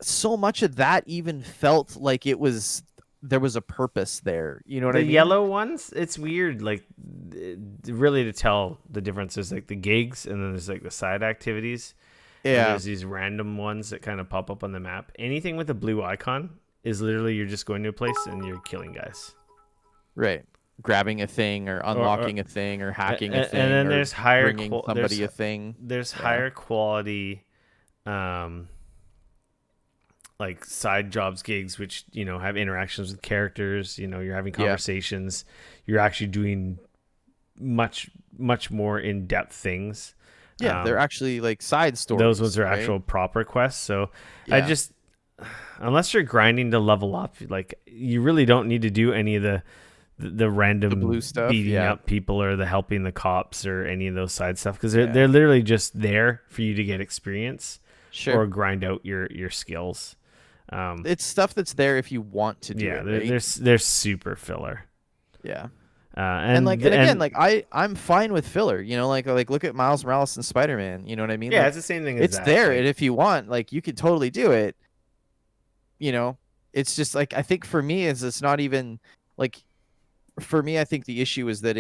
so much of that even felt like there was a purpose there. You know what The I mean? yellow ones, it's weird, like really to tell the difference. There's like the gigs, and then there's like the side activities. And Yeah. there's these random ones that kind of pop up on the map. Anything with a blue icon is literally you're just going to a place and you're killing guys. Right. Grabbing a thing, or unlocking a thing, or hacking a thing, and then or there's higher bringing somebody a thing. There's Yeah. higher quality, like side jobs, gigs, which have interactions with characters. You're having conversations. You're actually doing much more in depth things. Yeah, they're actually like side stories. Those ones are right? actual proper quests. So Yeah. unless you're grinding to level up, like you really don't need to do any of the random blue stuff, beating yeah. up people or the helping the cops or any of those side stuff, because Yeah. they're literally just there for you to get experience Sure. or grind out your skills. It's stuff that's there if you want to do it, right? they're super filler. Yeah. And again, like I'm fine with filler, you know, like look at Miles Morales and Spider-Man, you know what I mean? yeah, Like, it's the same thing as it's that. there, like, and if you want, like, you could totally do it. You know, it's just like, I think for me is it's not even like, for me, I think the issue is that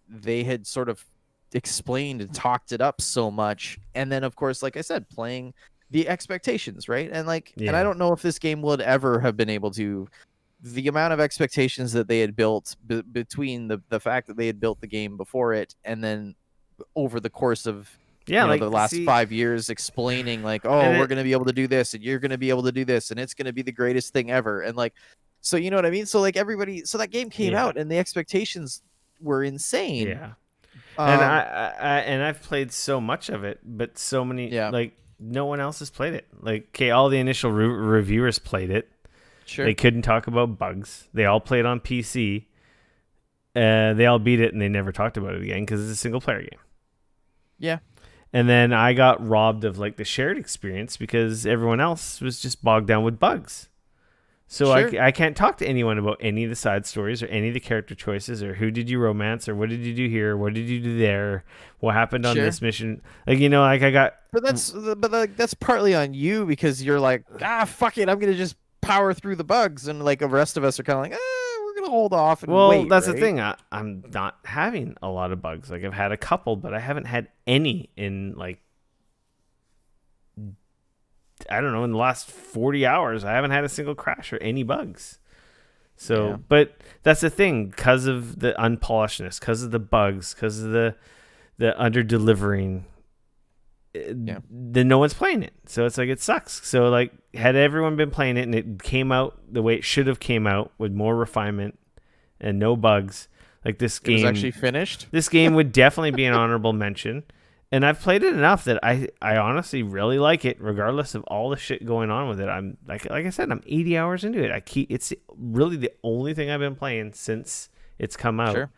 they had sort of explained and talked it up so much, and then of course, like I said, playing the expectations, right? And like, and I Yeah. don't know if this game would ever have been able to, the amount of expectations that they had built between the fact that they had built the game before it, and then over the course of yeah, like the last see, 5 years explaining like, and oh, we're it, going to be able to do this, and you're going to be able to do this, and it's going to be the greatest thing ever. And like, so you know what I mean? So like everybody, so that game came Yeah. out and the expectations were insane. Yeah. And I've played so much of it, but so many, Yeah. like no one else has played it. Like, okay, all the initial reviewers played it. Sure. They couldn't talk about bugs. They all played on PC. They all beat it, and they never talked about it again because it's a single player game. Yeah. And then I got robbed of like the shared experience because everyone else was just bogged down with bugs. So Sure. I can't talk to anyone about any of the side stories or any of the character choices or who did you romance or what did you do here, what did you do there, what happened on Sure. this mission. Like, you know, like I got. But that's partly on you, because you're like, fuck it, I'm gonna just power through the bugs, and like the rest of us are kind of like, we're gonna hold off and Well, wait. that's right? the thing. I'm not having a lot of bugs. Like I've had a couple, but I haven't had any in like, I don't know, in the last 40 hours. I haven't had a single crash or any bugs. So, Yeah. but that's the thing, because of the unpolishedness, because of the bugs, because of the under delivering. Then no one's playing it, so it's like it sucks. So like, had everyone been playing it and it came out the way it should have came out with more refinement and no bugs, like this game was actually finished. This game would definitely be an honorable mention. And I've played it enough that I honestly really like it, regardless of all the shit going on with it. I'm like I said, I'm 80 hours into it. It's really the only thing I've been playing since it's come out. Sure.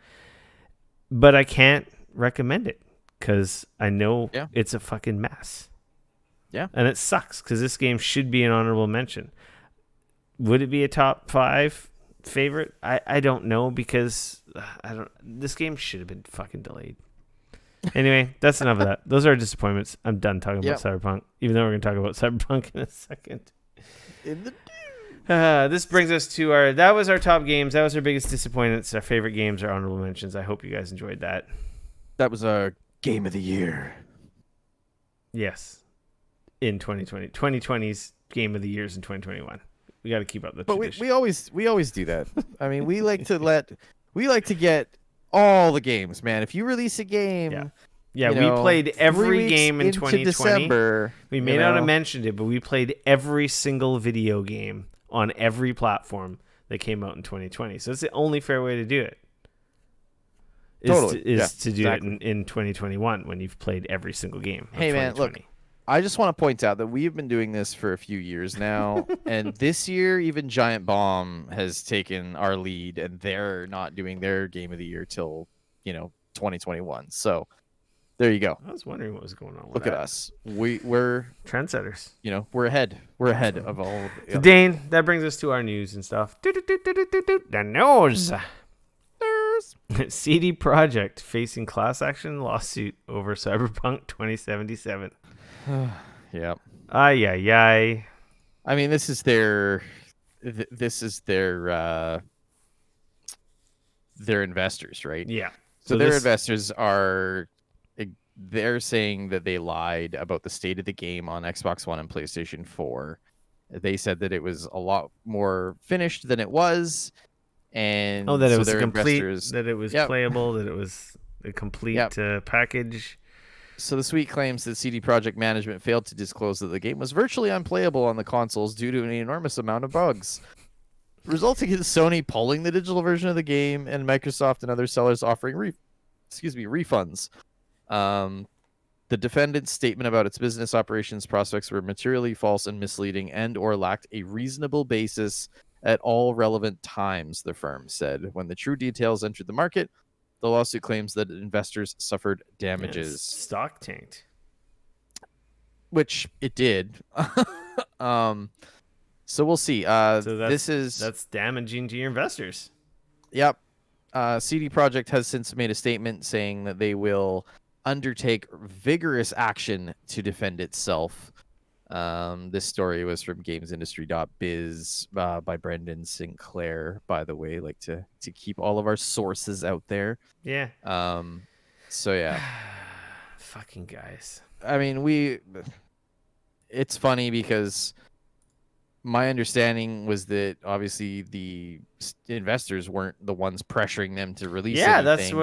But I can't recommend it because I know it's a fucking mess. Yeah. And it sucks because this game should be an honorable mention. Would it be a top 5 favorite? I don't know, because this game should have been fucking delayed. Anyway, that's enough of that. Those are disappointments. I'm done talking about Cyberpunk, even though we're going to talk about Cyberpunk in a second. This brings us to that was our top games. That was our biggest disappointments. Our favorite games, our honorable mentions. I hope you guys enjoyed that. That was our game of the year. Yes. In 2020. 2020's game of the years in 2021. We got to keep up the tradition. But we always do that. I mean, we like to get all the games, man. If you release a game, we played every game in 2020. December, we may not have mentioned it, but we played every single video game on every platform that came out in 2020. So it's the only fair way to do it. Is to do it in 2021 when you've played every single game. Hey man, look, I just want to point out that we've been doing this for a few years now, and this year even Giant Bomb has taken our lead, and they're not doing their game of the year till 2021. So there you go. I was wondering what was going on with Look at us. We're trendsetters. We're ahead. We're ahead of all. So Dane, that brings us to our news and stuff. The news. CD Projekt facing class action lawsuit over Cyberpunk 2077. Yep. Ay. I mean, this is their investors, right? Yeah. So their investors they're saying that they lied about the state of the game on Xbox One and PlayStation 4. They said that it was a lot more finished than it was, and that it was complete, that it was playable, that it was a complete package. So the suite claims that CD Projekt management failed to disclose that the game was virtually unplayable on the consoles due to an enormous amount of bugs, resulting in Sony pulling the digital version of the game and Microsoft and other sellers offering refunds. The The defendant's statement about its business operations prospects were materially false and misleading and or lacked a reasonable basis at all relevant times, the firm said. When the true details entered the market, the lawsuit claims that investors suffered damages. Stock tanked. Which it did. So we'll see. So that's damaging to your investors. Yep. CD Projekt has since made a statement saying that they will undertake vigorous action to defend itself. This story was from gamesindustry.biz by Brendan Sinclair, by the way, like to keep all of our sources out there. Yeah. So yeah. Fucking guys. I mean, it's funny because my understanding was that obviously the investors weren't the ones pressuring them to release anything. That's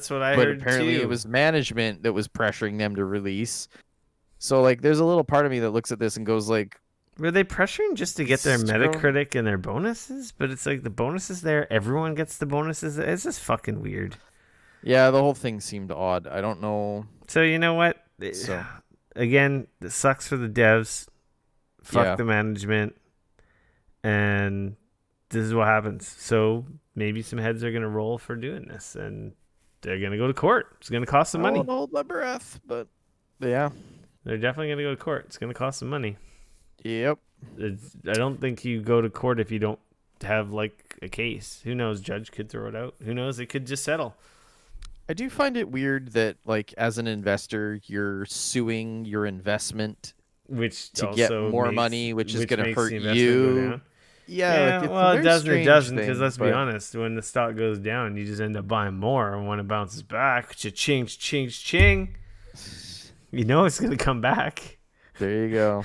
what I but heard apparently too. It was management that was pressuring them to release. So like there's a little part of me that looks at this and goes like, were they pressuring just to get their Metacritic and their bonuses? But it's like the bonuses there, everyone gets the bonuses. It's just fucking weird. Yeah, the whole thing seemed odd. I don't know. So you know what? So again, this sucks for the devs. Fuck the management. And this is what happens. So maybe some heads are going to roll for doing this, and they're going to go to court. It's going to cost some money. I won't hold my breath, but yeah. They're definitely going to go to court. It's going to cost some money. Yep. I don't think you go to court if you don't have like a case. Who knows? Judge could throw it out. Who knows? It could just settle. I do find it weird that like as an investor, you're suing your investment to get more money, which is going to hurt you. Yeah, like well, it doesn't. It doesn't, because let's be honest. When the stock goes down, you just end up buying more, and when it bounces back, cha-ching, ching, ching, you know it's gonna come back. There you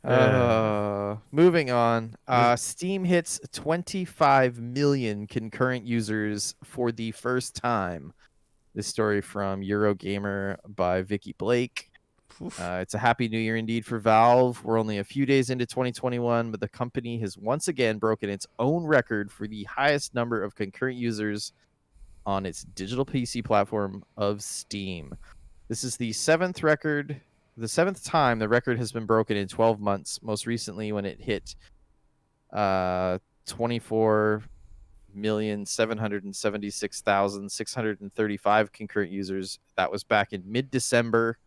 go. Moving on. Steam hits 25 million concurrent users for the first time. This story from Eurogamer by Vicky Blake. It's a happy new year indeed for Valve. We're only a few days into 2021, but the company has once again broken its own record for the highest number of concurrent users on its digital PC platform of Steam. This is the seventh time the record has been broken in 12 months, most recently when it hit 24,776,635 concurrent users. That was back in mid-December.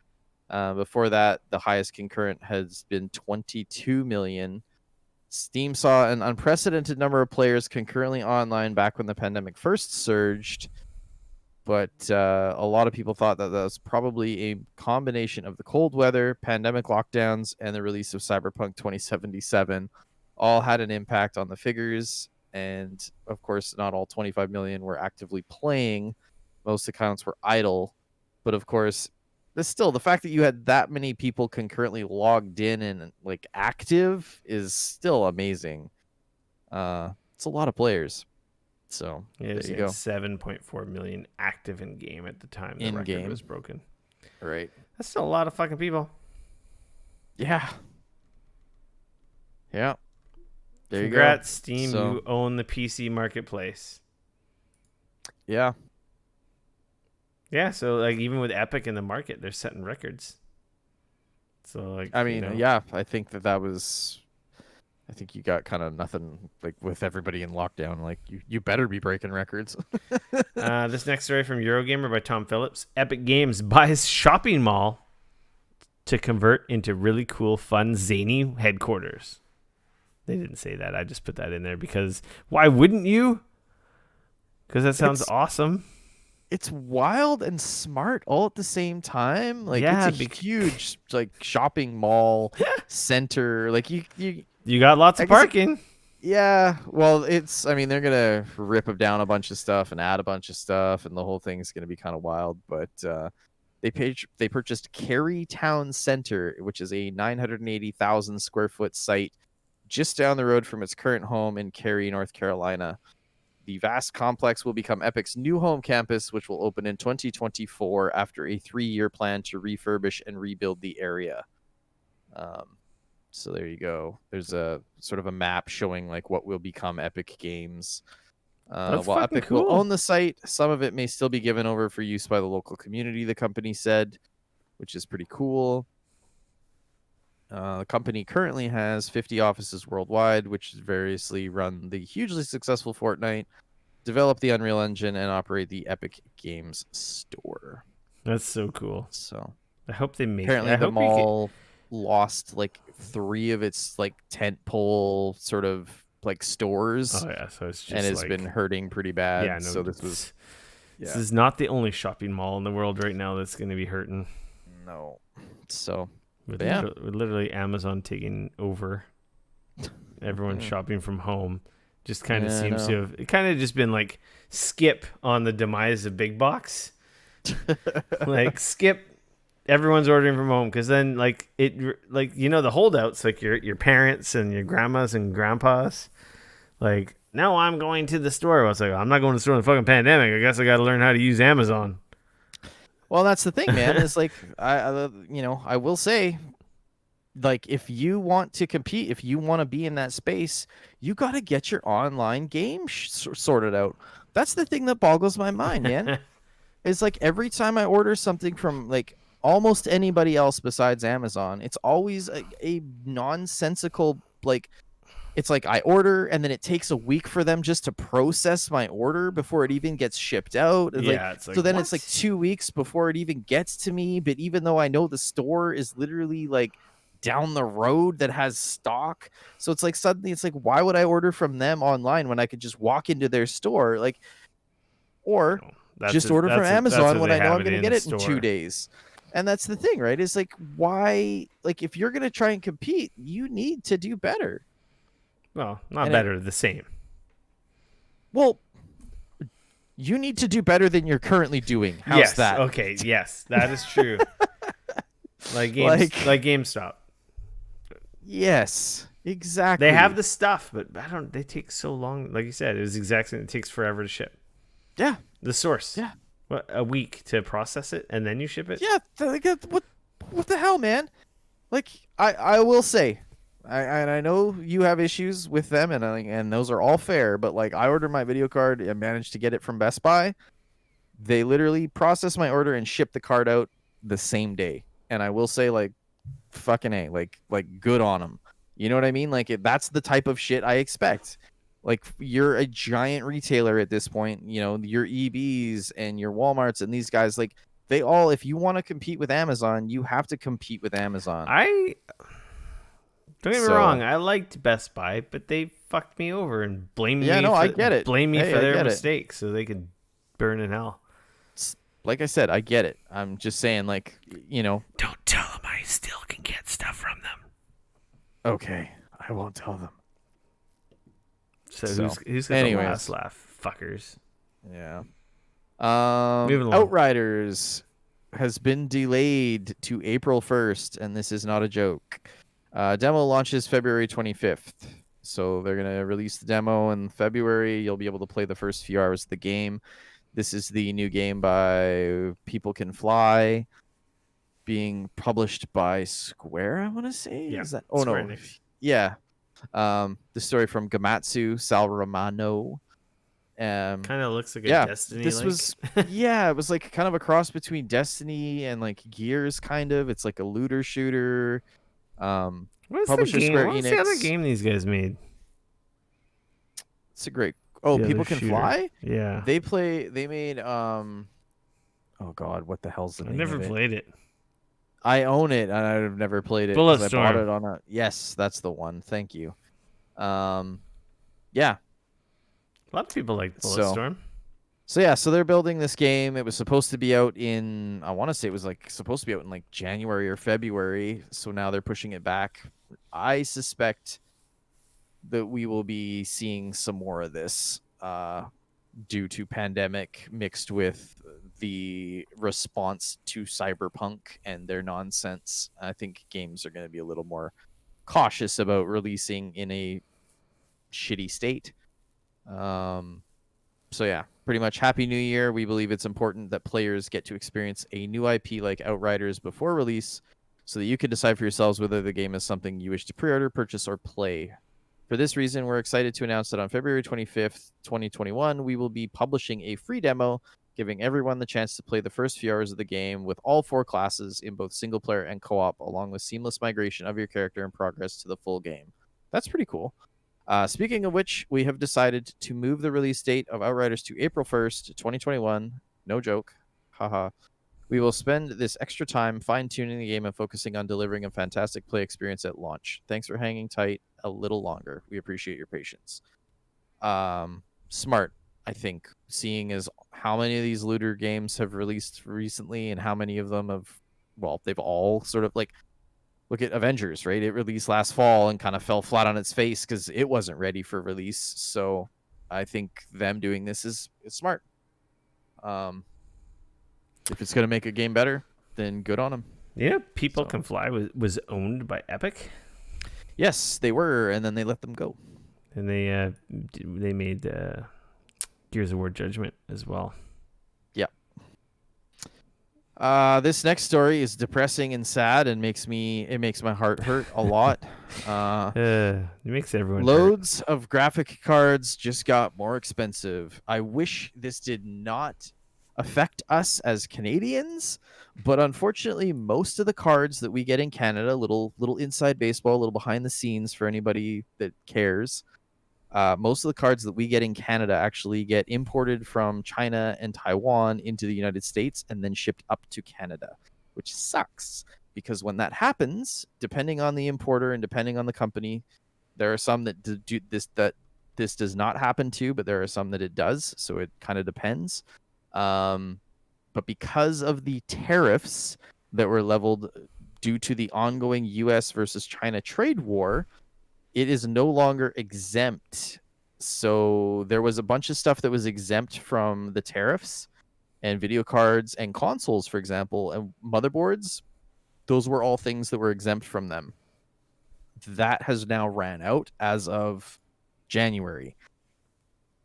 Before that, the highest concurrent has been 22 million. Steam saw an unprecedented number of players concurrently online back when the pandemic first surged, but a lot of people thought that was probably a combination of the cold weather, pandemic lockdowns, and the release of Cyberpunk 2077 all had an impact on the figures. And of course, not all 25 million were actively playing. Most accounts were idle. But of course, still, the fact that you had that many people concurrently logged in and like active is still amazing. It's a lot of players. So there you go. 7.4 million active in game at the time the record was broken. Right. That's still a lot of fucking people. Yeah. Yeah. There Congrats, you go. Steam. You own the PC marketplace. Yeah. Yeah, so like even with Epic in the market, they're setting records. So like, I mean, I think that was. I think you got kind of nothing like with everybody in lockdown. Like you better be breaking records. This next story from Eurogamer by Tom Phillips. Epic Games buys shopping mall to convert into really cool, fun, zany headquarters. They didn't say that. I just put that in there because why wouldn't you? Because that sounds awesome. It's wild and smart all at the same time. Like it's a huge like shopping mall center. Like you got lots of parking. Yeah. Well, they're gonna rip down a bunch of stuff and add a bunch of stuff, and the whole thing's gonna be kind of wild. But they purchased Cary Town Center, which is a 980,000 square foot site just down the road from its current home in Cary, North Carolina. The vast complex will become Epic's new home campus, which will open in 2024 after a 3-year plan to refurbish and rebuild the area. So there you go. There's a sort of a map showing like what will become Epic Games. While Epic will own the site, some of it may still be given over for use by the local community, the company said. which is pretty cool. The company currently has 50 offices worldwide, which variously run the hugely successful Fortnite, develop the Unreal Engine, and operate the Epic Games Store. That's so cool. So I hope they make. apparently I the hope you get. mall lost like 3 of its like tentpole sort of like stores, Oh yeah, so it's just and has like been hurting pretty bad. yeah, no. So this was This is not the only shopping mall in the world right now that's going to be hurting. no. So With, yeah, with literally Amazon taking over, everyone shopping from home, just kind of seems to have. It kind of just been like skip on the demise of big box. Like skip. Everyone's ordering from home because then like the holdouts like your parents and your grandmas and grandpas like no I'm going to the store. I was like I'm not going to the store in the fucking pandemic. I guess I got to learn how to use Amazon. well, that's the thing, man. Is like I will say, like if you want to compete, if you want to be in that space, you got to get your online game sorted out. That's the thing that boggles my mind, man. Is like every time I order something from like almost anybody else besides Amazon, it's always a nonsensical like it's like I order and then it takes a week for them just to process my order before it even gets shipped out. Yeah, it's like so then what? it's like 2 weeks before it even gets to me, but even though I know the store is literally like down the road that has stock, so it's like suddenly it's like why would I order from them online when I could just walk into their store like or just order from Amazon when I know I'm going to get it in 2 days. And that's the thing, right? Is like why like if you're going to try and compete, you need to do better. Well, not better, the same. Well, you need to do better than you're currently doing. How's that? Okay, yes, that is true. like GameStop. Yes, exactly. They have the stuff, but they take so long. Like you said, it was exactly it takes forever to ship. Yeah. The source. Yeah. What, a week to process it and then you ship it? Yeah, what the hell, man? Like I will say I know you have issues with them, and those are all fair. But like, I ordered my video card and managed to get it from Best Buy. They literally processed my order and shipped the card out the same day. And I will say, like, fucking A, like good on them. You know what I mean? Like, that's the type of shit I expect. Like, you're a giant retailer at this point. You know, your EBs and your Walmarts and these guys, like, they all, if you want to compete with Amazon, you have to compete with Amazon. Don't get me wrong, I liked Best Buy, but they fucked me over and blamed me. I get it. Blame me for their mistakes so they could burn in hell. Like I said, I get it. I'm just saying, like, you know. Don't tell them I still can get stuff from them. Okay, I won't tell them. So who's got the last laugh? Fuckers. Yeah. Outriders has been delayed to April 1st, and this is not a joke. Demo launches February 25th. So they're going to release the demo in February. You'll be able to play the first few hours of the game. This is the new game by People Can Fly, being published by Square, I want to say. Yeah. Is that? Oh, Square Enix. Yeah. The story from Gamatsu Sal Romano. Kind of looks like a Destiny. This was it was like kind of a cross between Destiny and like Gears, kind of. It's like a looter shooter. What's the other game these guys made? It's a great. People Can Fly. Yeah, they made oh god, what the hell's the name? I've never played it. I own it and I've never played it. Bulletstorm. I bought it on a yes, that's the one. Thank you. Yeah. A lot of people like Bulletstorm. So they're building this game. It was supposed to be out in, I want to say it was like supposed to be out in like January or February. So now they're pushing it back. I suspect that we will be seeing some more of this due to pandemic mixed with the response to Cyberpunk and their nonsense. I think games are going to be a little more cautious about releasing in a shitty state. So yeah, pretty much Happy New Year. We believe it's important that players get to experience a new IP like Outriders before release so that you can decide for yourselves whether the game is something you wish to pre-order, purchase, or play. For this reason, we're excited to announce that on February 25th, 2021, we will be publishing a free demo giving everyone the chance to play the first few hours of the game with all 4 classes in both single player and co-op, along with seamless migration of your character and progress to the full game. That's pretty cool. Speaking of which, we have decided to move the release date of Outriders to April 1st, 2021. No joke. Haha. We will spend this extra time fine-tuning the game and focusing on delivering a fantastic play experience at launch. Thanks for hanging tight a little longer. We appreciate your patience. Smart, I think, seeing as how many of these looter games have released recently and how many of them have, well, they've all sort of like, look at Avengers, right? It released last fall and kind of fell flat on its face because it wasn't ready for release. So I think them doing this is smart. If it's going to make a game better, then good on them. Yeah, People Can Fly was owned by Epic. Yes, they were, and then they let them go. And they made Gears of War Judgment as well. Yeah. This next story is depressing and sad and makes my heart hurt a lot. It makes everyone loads of graphic cards just got more expensive. I wish this did not affect us as Canadians, but unfortunately most of the cards that we get in Canada, little inside baseball, a little behind the scenes for anybody that cares, most of the cards that we get in Canada actually get imported from China and Taiwan into the United States and then shipped up to Canada, which sucks because when that happens, depending on the importer and depending on the company, there are some that do this does not happen to, but there are some that it does, so it kind of depends. But because of the tariffs that were leveled due to the ongoing US versus China trade war, it is no longer exempt. So there was a bunch of stuff that was exempt from the tariffs, and video cards and consoles, for example, and motherboards, those were all things that were exempt from them. That has now ran out as of January.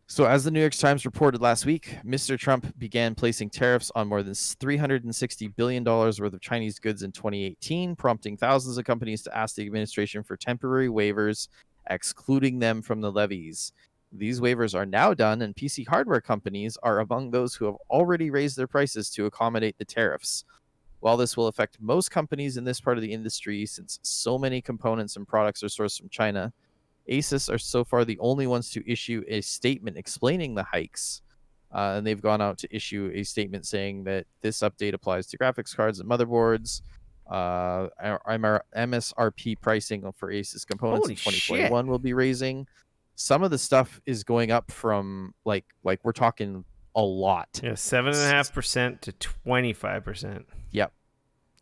So as the New York Times reported last week, Mr. Trump began placing tariffs on more than $360 billion worth of Chinese goods in 2018, prompting thousands of companies to ask the administration for temporary waivers, excluding them from the levies. These waivers are now done, and PC hardware companies are among those who have already raised their prices to accommodate the tariffs. While this will affect most companies in this part of the industry, since so many components and products are sourced from China, Asus are so far the only ones to issue a statement explaining the hikes. And they've gone out to issue a statement saying that this update applies to graphics cards and motherboards. MSRP pricing for Asus components in 2021 will be raising. Some of the stuff is going up from like we're talking a lot. Yeah, 7.5% to 25%. Yep.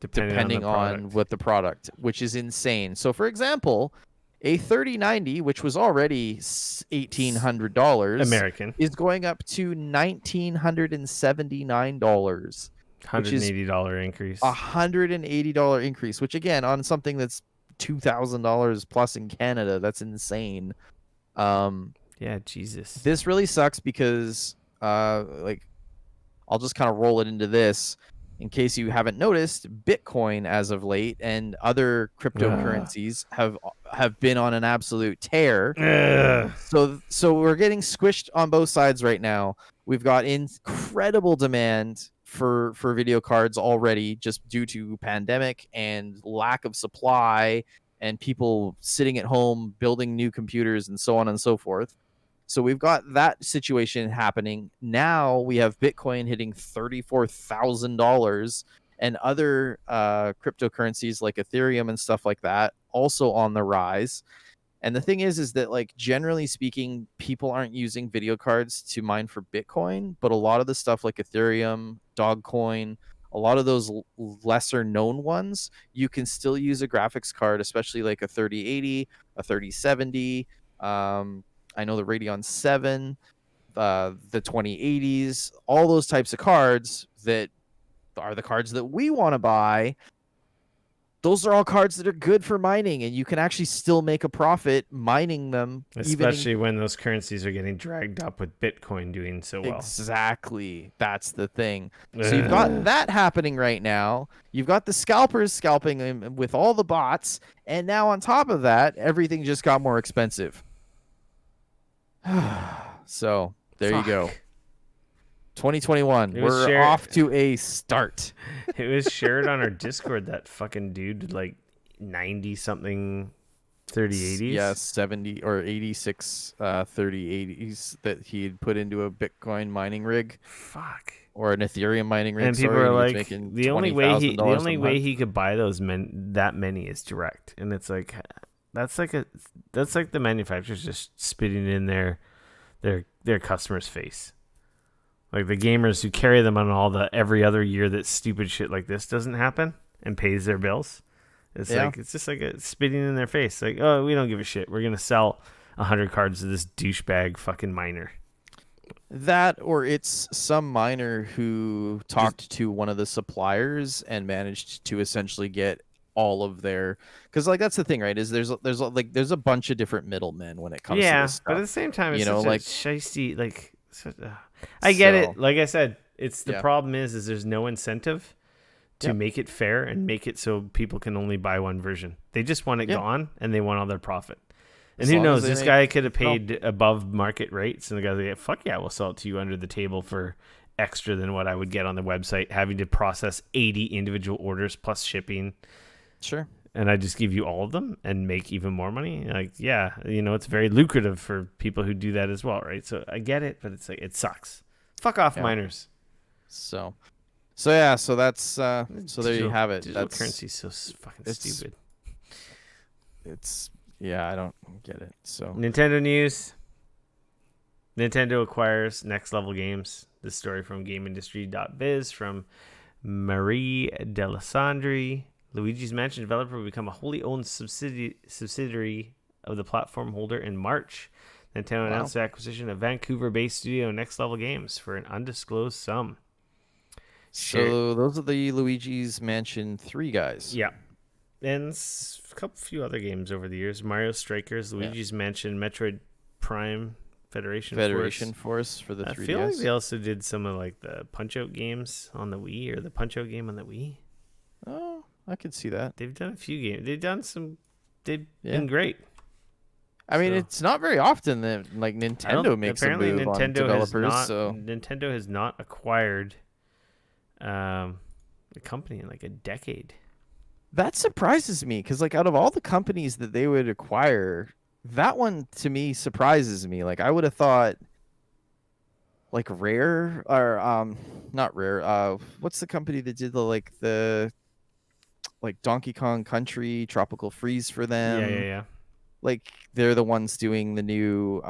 Depending on what the product, which is insane. So for example, a 3090, which was already $1,800 American, is going up to $1,979. $180 increase. $180 increase, which again, on something that's $2,000 plus in Canada, that's insane. Yeah, Jesus. This really sucks because, I'll just kind of roll it into this. In case you haven't noticed, Bitcoin as of late and other cryptocurrencies have been on an absolute tear. So we're getting squished on both sides right now. We've got incredible demand for video cards already just due to pandemic and lack of supply and people sitting at home building new computers and so on and so forth. So we've got that situation happening. Now we have Bitcoin hitting $34,000 and other cryptocurrencies like Ethereum and stuff like that also on the rise. And the thing is that, like, generally speaking, people aren't using video cards to mine for Bitcoin, but a lot of the stuff like Ethereum, Dogecoin, a lot of those lesser known ones, you can still use a graphics card, especially like a 3080, a 3070, I know the Radeon 7, the 2080s, all those types of cards that are the cards that we want to buy. Those are all cards that are good for mining, and you can actually still make a profit mining them. Especially when those currencies are getting dragged up with Bitcoin doing so well. Exactly. That's the thing. So you've got that happening right now. You've got the scalpers scalping with all the bots, and now on top of that, everything just got more expensive. So there you go. 2021. It was We're shared. off to a start. It was shared on our Discord. That fucking dude did like 90 something 3080s. Yeah, 70 or 86 3080s that he had put into a Bitcoin mining rig. Fuck. Or an Ethereum mining rig. And people sorry, are and he was like, making the only $20,000 a way month. he could buy that many is direct, and it's like that's like the manufacturers just spitting in their customer's face, like the gamers who carry them on all the every other year that stupid shit like this doesn't happen and pays their bills. It's like it's just like spitting in their face, like, oh, we don't give a shit. We're gonna sell 100 cards to this douchebag fucking miner. That, or it's some miner who talked to one of the suppliers and managed to essentially get all of their, because like that's the thing, right? Is there's a bunch of different middlemen when it comes to this stuff. But at the same time, it's you know, such like a shisty, like I get it. Like I said, it's the problem is there's no incentive to make it fair and make it so people can only buy one version. They just want it gone and they want all their profit. And who knows? This guy could have paid above market rates, and the guy's like, "Fuck yeah, we'll sell it to you under the table for extra than what I would get on the website, having to process 80 individual orders plus shipping." Sure. And I just give you all of them and make even more money. Like, yeah, it's very lucrative for people who do that as well, right? So I get it, but it's like it sucks. Fuck off, miners. So that's so there you have it. Digital currency's so fucking stupid. I don't get it. So Nintendo news. Nintendo acquires Next Level Games. This story from GameIndustry.biz from Marie Delisandri. Luigi's Mansion developer will become a wholly owned subsidiary of the platform holder in March. Nintendo announced the acquisition of Vancouver-based studio Next Level Games for an undisclosed sum. So those are the Luigi's Mansion 3 guys. Yeah. And a few other games over the years. Mario Strikers, Luigi's Mansion, Metroid Prime, Federation Force for the 3DS. I feel like they also did some of like the Punch-Out games on the Wii, or the Punch-Out game on the Wii. Oh, I could see that. They've done a few games. They've been great. I mean, it's not very often that like Nintendo makes a move on developers. Nintendo has not acquired a company in like a decade. That surprises me because, like, out of all the companies that they would acquire, that one to me surprises me. Like, I would have thought, like, Rare or not Rare. What's the company that did the Donkey Kong Country, Tropical Freeze for them? Yeah. Like, they're the ones doing the new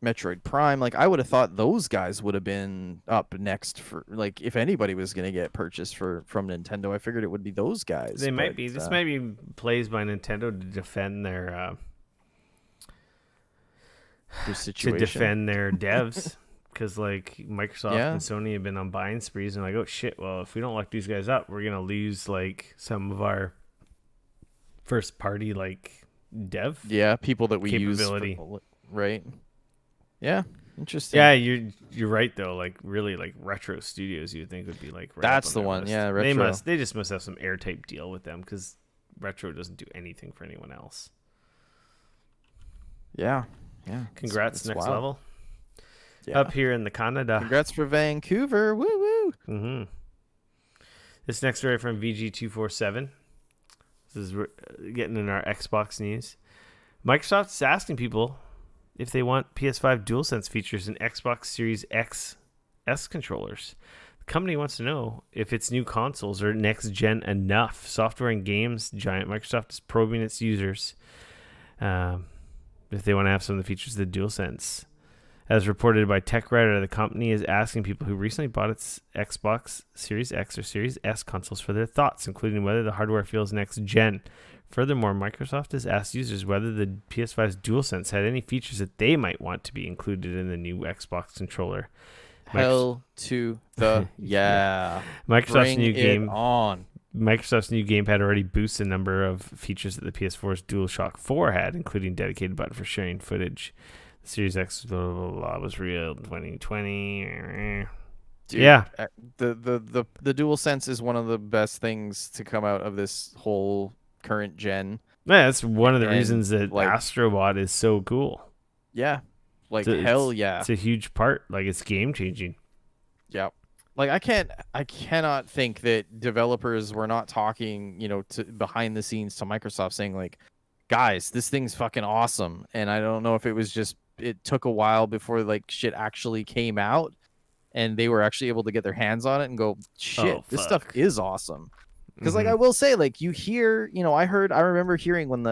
Metroid Prime. Like, I would have thought those guys would have been up next for, like, if anybody was going to get purchased from Nintendo, I figured it would be those guys. They might be. This might be plays by Nintendo to defend their situation. To defend their devs, because like Microsoft and Sony have been on buying sprees and like, oh shit, well, if we don't lock these guys up, we're gonna lose like some of our first party like dev people that we capability. Use right. Yeah, interesting. Yeah, you're right though. Like really, like Retro Studios, you would think would be like that's the one. list. Yeah, Retro. They just must have some airtight deal with them because Retro doesn't do anything for anyone else. Yeah. Congrats, it's Next wild. Level. Yeah. Up here in the Canada. Congrats for Vancouver. Woo woo. Mm-hmm. This next story from VG247. This is getting in our Xbox news. Microsoft is asking people if they want PS5 DualSense features in Xbox Series X S controllers. The company wants to know if its new consoles are next gen enough. Software and games giant Microsoft is probing its users if they want to have some of the features of the DualSense. As reported by TechRedder, the company is asking people who recently bought its Xbox Series X or Series S consoles for their thoughts, including whether the hardware feels next gen. Furthermore, Microsoft has asked users whether the PS5's DualSense had any features that they might want to be included in the new Xbox controller. Hell to the yeah. Microsoft's new game on. Microsoft's new gamepad already boosts the number of features that the PS4's DualShock 4 had, including dedicated button for sharing footage. The Series X blah, blah, blah, was real in 2020. Dude, yeah. The DualSense is one of the best things to come out of this whole current gen. Yeah, that's one of the reasons that Astrobot is so cool. Yeah. Like, hell yeah. It's a huge part. Like, it's game changing. Yeah. Like, I cannot think that developers were not talking, to behind the scenes to Microsoft saying like, guys, this thing's fucking awesome. And I don't know if it was just, it took a while before like shit actually came out and they were actually able to get their hands on it and go, shit, this stuff is awesome. Because like I will say, like you hear, I remember hearing when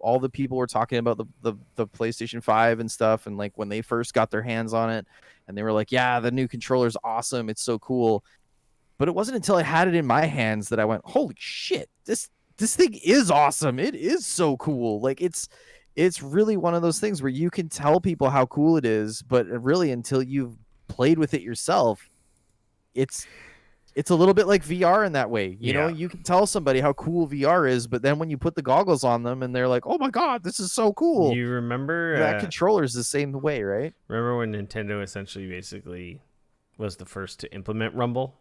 all the people were talking about the PlayStation 5 and stuff, and like when they first got their hands on it, and they were like, yeah, the new controller's awesome, it's so cool. But it wasn't until I had it in my hands that I went, holy shit, this thing is awesome. It is so cool. Like it's really one of those things where you can tell people how cool it is, but really until you've played with it yourself, it's a little bit like VR in that way. You know, you can tell somebody how cool VR is, but then when you put the goggles on them and they're like, oh my God, this is so cool. You remember that controller is the same way, right? Remember when Nintendo essentially basically was the first to implement Rumble?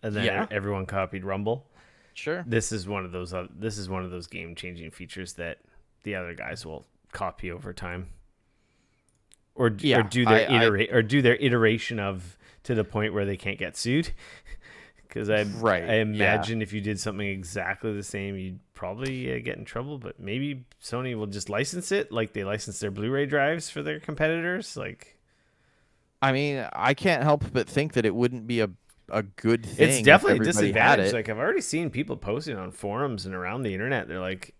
And then everyone copied Rumble. Sure. This is one of those game-changing features that the other guys will copy over time. Or do their iteration of, to the point where they can't get sued. Because I imagine if you did something exactly the same, you'd probably get in trouble. But maybe Sony will just license it, like they license their Blu-ray drives for their competitors. Like, I mean, I can't help but think that it wouldn't be a good thing. It's definitely a disadvantage. Like, I've already seen people posting on forums and around the internet. They're like,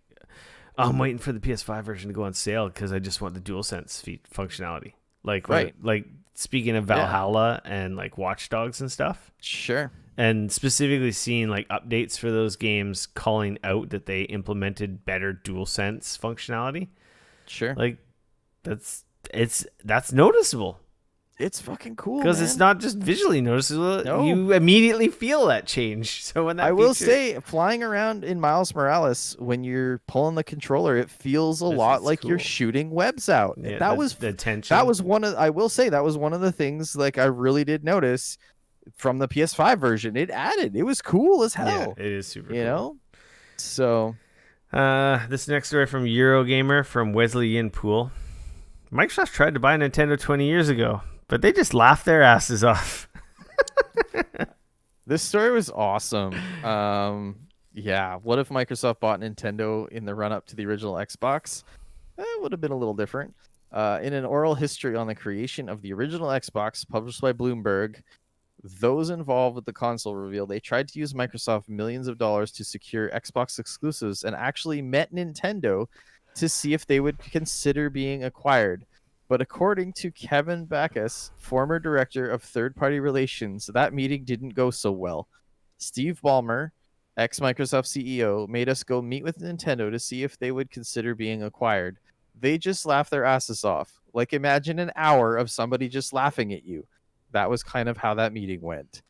I'm waiting for the PS5 version to go on sale because I just want the DualSense functionality. Like, like speaking of Valhalla and like Watch Dogs and stuff. Sure. And specifically seeing like updates for those games calling out that they implemented better DualSense functionality. Sure. Like that's noticeable. It's fucking cool because it's not just visually noticeable. No. You immediately feel that change. So when that I will say, flying around in Miles Morales, when you're pulling the controller, it feels a lot like you're shooting webs out. Yeah, that was the tension. That was one of. I will say that was one of the things like I really did notice from the PS5 version. It was cool as hell. Yeah, it is super. You know, so. This next story from Eurogamer from Wesley Yin Pool. Microsoft tried to buy Nintendo 20 years ago, but they just laughed their asses off. This story was awesome. Yeah, what if Microsoft bought Nintendo in the run-up to the original Xbox? It would have been a little different. In an oral history on the creation of the original Xbox, published by Bloomberg, those involved with the console reveal they tried to use Microsoft millions of dollars to secure Xbox exclusives and actually met Nintendo to see if they would consider being acquired. But according to Kevin Backus, former director of third-party relations, that meeting didn't go so well. Steve Ballmer, ex-Microsoft CEO, made us go meet with Nintendo to see if they would consider being acquired. They just laughed their asses off. Like, imagine an hour of somebody just laughing at you. That was kind of how that meeting went.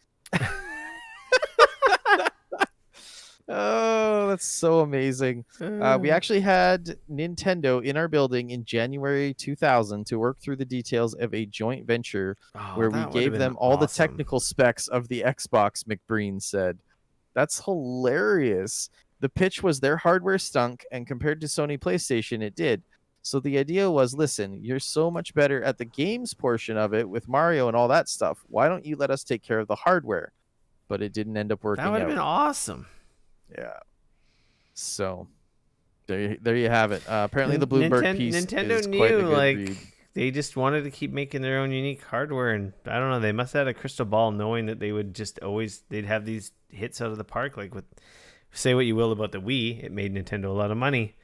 Oh, that's so amazing. We actually had Nintendo in our building in January 2000 to work through the details of a joint venture where we gave them all the technical specs of the Xbox, McBreen said. That's hilarious. The pitch was their hardware stunk, and compared to Sony PlayStation, it did. So the idea was, listen, you're so much better at the games portion of it with Mario and all that stuff. Why don't you let us take care of the hardware? But it didn't end up working out. That would have been awesome. Yeah. So there you have it. Apparently the Bloomberg piece Nintendo is knew quite a good like read. They just wanted to keep making their own unique hardware, and I don't know, they must have had a crystal ball knowing that they would just always they'd have these hits out of the park. Like, with say what you will about the Wii, it made Nintendo a lot of money.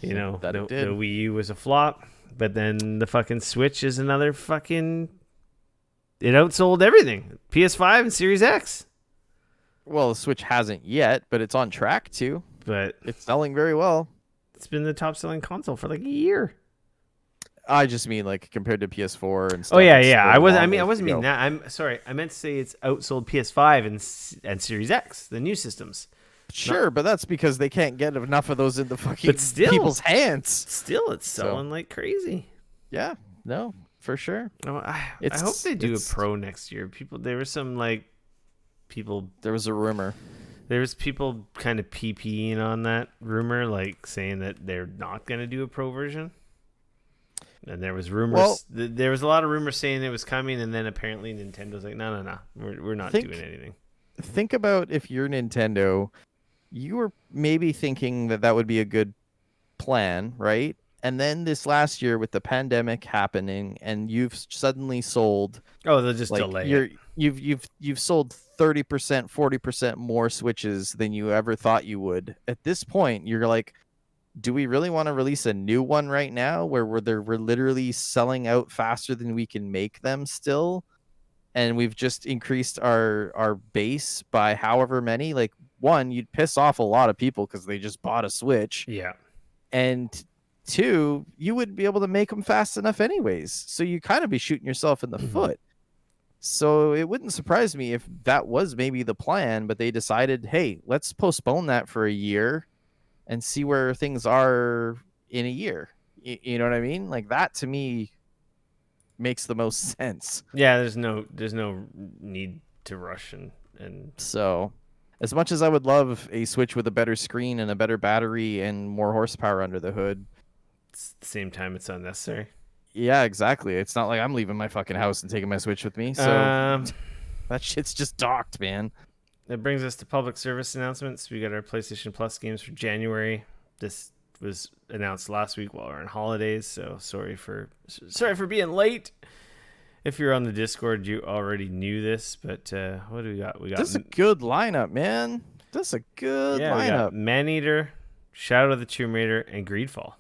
You know, the Wii U was a flop, but then the fucking Switch is another fucking, it outsold everything. PS5 and Series X. Well, the Switch hasn't yet, but it's on track to. But it's selling very well. It's been the top selling console for like a year. I just mean like compared to PS4 and stuff. Oh yeah. I wasn't mean that. I'm sorry. I meant to say it's outsold PS5 and Series X, the new systems. Sure, but that's because they can't get enough of those in the fucking people's hands. Still, it's selling like crazy. Yeah, no, for sure. Oh, I hope they do a Pro next year. There was a rumor. There was people kind of PPing on that rumor, like saying that they're not going to do a Pro version. And there was Well, rumors. There was a lot of rumors saying it was coming, and then apparently Nintendo's like, no, we're not doing anything. think about if you're Nintendo, you were maybe thinking that would be a good plan, right? And then this last year with the pandemic happening, and you've suddenly sold Oh, they'll just like delay it. you've sold 30%, 40% more Switches than you ever thought you would. At this point, you're like, do we really want to release a new one right now where we're literally selling out faster than we can make them still? And we've just increased our base by however many. Like, one, you'd piss off a lot of people because they just bought a Switch. Yeah. And two, you wouldn't be able to make them fast enough anyways. So you kind of be shooting yourself in the foot. So it wouldn't surprise me if that was maybe the plan, but they decided, hey, let's postpone that for a year and see where things are in a year. You know what I mean? Like, that to me makes the most sense. Yeah, there's no need to rush and So as much as I would love a Switch with a better screen and a better battery and more horsepower under the hood, at the same time it's unnecessary. yeah, exactly. It's not like I'm leaving my fucking house and taking my Switch with me. So that shit's just docked, man. That brings us to public service announcements. We got our PlayStation Plus games for January. This was announced last week while we we're on holidays, so sorry for being late. If you're on the Discord, you already knew this, but what do we got? We got This is a good lineup, man. This is a good lineup. We got Maneater, Shadow of the Tomb Raider, and Greedfall.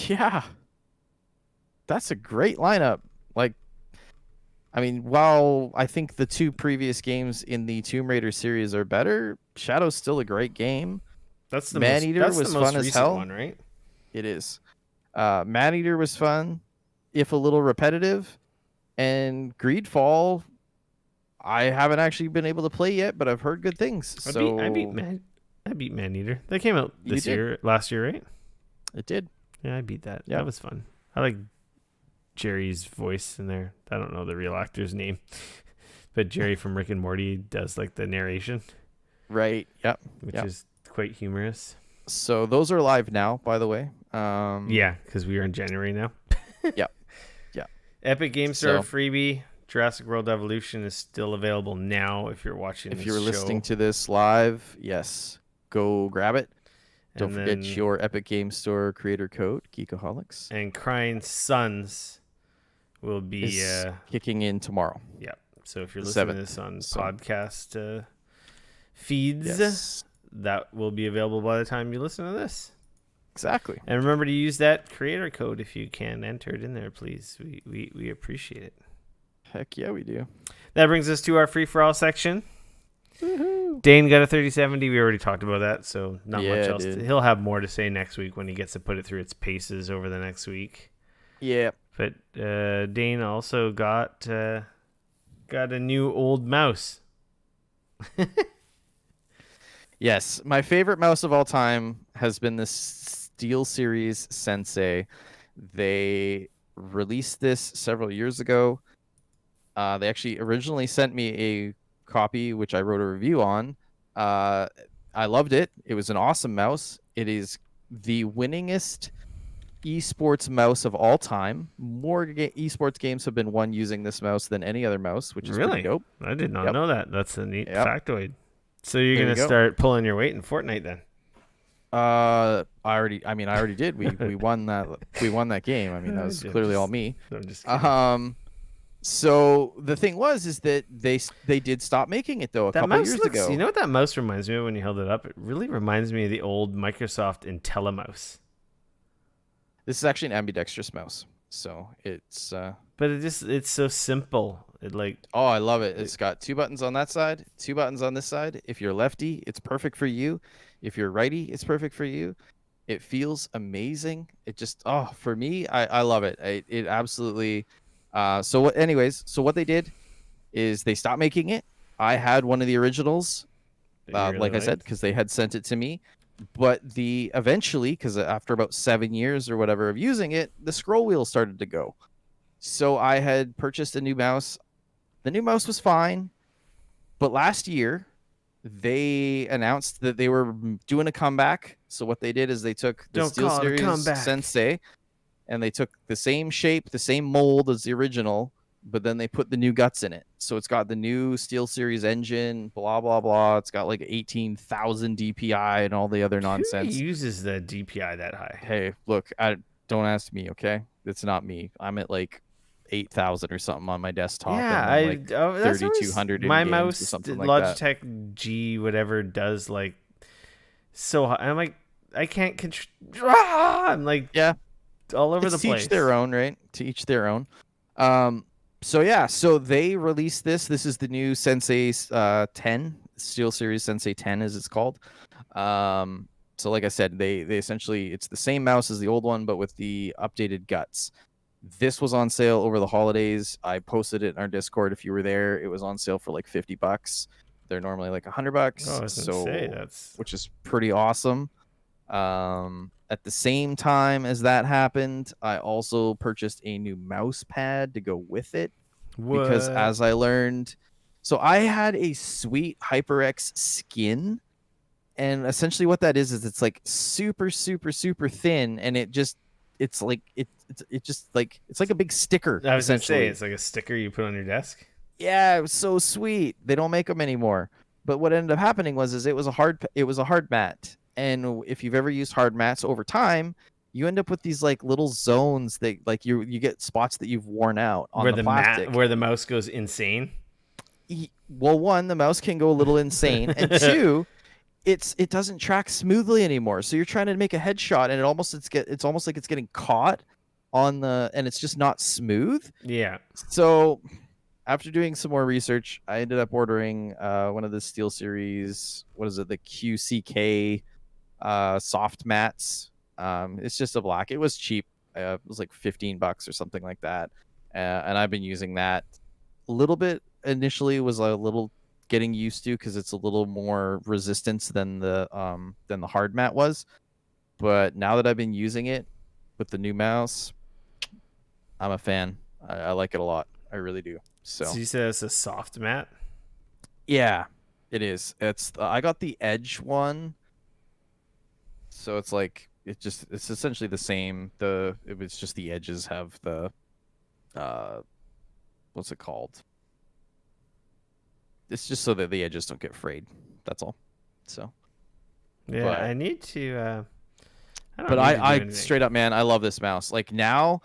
Yeah. That's a great lineup. Like, I mean, while I think the two previous games in the Tomb Raider series are better, Shadow's still a great game. That's the Maneater was fun as hell. One, right? It is. Maneater was fun, if a little repetitive. And Greedfall, I haven't actually been able to play yet, but I've heard good things. I beat Maneater. That came out last year, right? It did. Yeah, I beat that. That was fun. I like Jerry's voice in there. I don't know the real actor's name, but Jerry from Rick and Morty does like the narration. Right. Yep. Which is quite humorous. So those are live now, by the way. Yeah, because we are in January now. Yep. Epic Game Store freebie. Jurassic World Evolution is still available now if you're watching this show. If you're listening to this live, yes, go grab it. Don't forget your Epic Game Store creator code, Geekoholics. And Crying Sons will be kicking in tomorrow. Yeah. So if you're listening to this on podcast feeds, that will be available by the time you listen to this. Exactly. And remember to use that creator code if you can. Enter it in there, please. We appreciate it. Heck yeah, we do. That brings us to our free-for-all section. Woo-hoo. Dane got a 3070. We already talked about that, so not much else. Dude. He'll have more to say next week when he gets to put it through its paces over the next week. Yeah. But Dane also got a new old mouse. Yes, my favorite mouse of all time has been this SteelSeries Sensei. They released this several years ago. They actually originally sent me a copy, which I wrote a review on. I loved it. It was an awesome mouse. It is the winningest esports mouse of all time. More esports games have been won using this mouse than any other mouse, which is pretty dope. I did not know that. That's a neat factoid. So you're going to start pulling your weight in Fortnite then? I already did. We won that. We won that game. I mean, that was clearly all me. I'm just kidding. So the thing is that they did stop making it though a couple years ago. You know what that mouse reminds me of when you held it up? It really reminds me of the old Microsoft IntelliMouse. This is actually an ambidextrous mouse, so it's. But it's so simple. Oh, I love it. It's got 2 buttons on that side, 2 buttons on this side. If you're lefty, it's perfect for you. If you're righty, it's perfect for you. It feels amazing. It just for me, I love it. It absolutely. So what they did is they stopped making it. I had one of the originals, like I said, because they had sent it to me. But eventually, because after about 7 years or whatever of using it, the scroll wheel started to go. So I had purchased a new mouse. The new mouse was fine, but last year they announced that they were doing a comeback. So what they did is they took the SteelSeries Sensei and they took the same shape, the same mold as the original, but then they put the new guts in it. So it's got the new SteelSeries engine, blah blah blah. It's got like 18,000 DPI and all the other Who nonsense. uses the DPI that high? Hey, look, don't ask me, okay? It's not me. I'm at like 8,000 or something on my desktop, Yeah, and then like that's always 3,200 in my games or mouse. something like that. Logitech G whatever does like so high. I'm like I can't control. I'm like Yeah, all over the it's to place. each their own, right? To each their own. So yeah, so they released this. This is the new Sensei 10, SteelSeries Sensei 10 as it's called. So like I said, they essentially, it's the same mouse as the old one, but with the updated guts. This was on sale over the holidays. I posted it in our Discord. If you were there, it was on sale for like $50. They're normally like $100. Oh, I was gonna say that's which is pretty awesome. At the same time as that happened, I also purchased a new mouse pad to go with it because what as I learned, so I had a sweet HyperX skin, and essentially what that is it's like super super super thin, and it's like it just like it's like a big sticker I was gonna say. essentially. It's like a sticker you put on your desk. Yeah, it was so sweet. They don't make them anymore. But what ended up happening was it was a hard mat. And if you've ever used hard mats over time, you end up with these like little zones that like you get spots that you've worn out on Where the the mat, plastic. where the mouse goes insane. Well, one, the mouse can go a little insane, and two, it doesn't track smoothly anymore. So you're trying to make a headshot, and it's almost like it's getting caught on the, and it's just not smooth. Yeah. So after doing some more research, I ended up ordering one of the SteelSeries. What is it? The QCK soft mats. It's just a black. It was cheap. It was like $15 or something like that. And I've been using that a little bit. Initially, was a little getting used to because it's a little more resistance than the hard mat was. But now that I've been using it with the new mouse, I'm a fan. I like it a lot. I really do. So you said it's a soft mat. yeah, it is. It's I got the Edge one, so it's like it's essentially the same. It was just the edges have the what's it called? It's just so that the edges don't get frayed. That's all. So Yeah, but, I need to. I don't. But need to do I anything. straight up, man, I love this mouse. Like now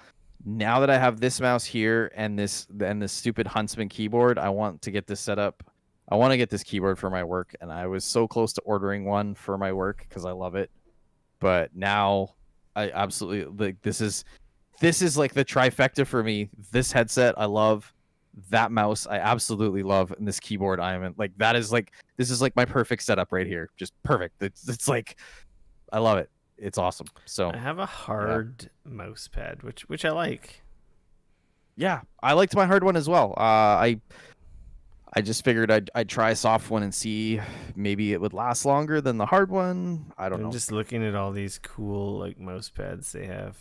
that I have this mouse here and this stupid Huntsman keyboard, I want to get this set up. I want to get this keyboard for my work, and I was so close to ordering one for my work because I love it. But now I absolutely like this is like the trifecta for me. This headset I love, that mouse I absolutely love, and this keyboard I am in, like that is like this is like my perfect setup right here. Just perfect. It's like I love it. It's awesome. So I have a hard mouse pad, which I like. yeah, I liked my hard one as well. I just figured I'd try a soft one and see maybe it would last longer than the hard one. I don't know. I'm just looking at all these cool like mouse pads they have.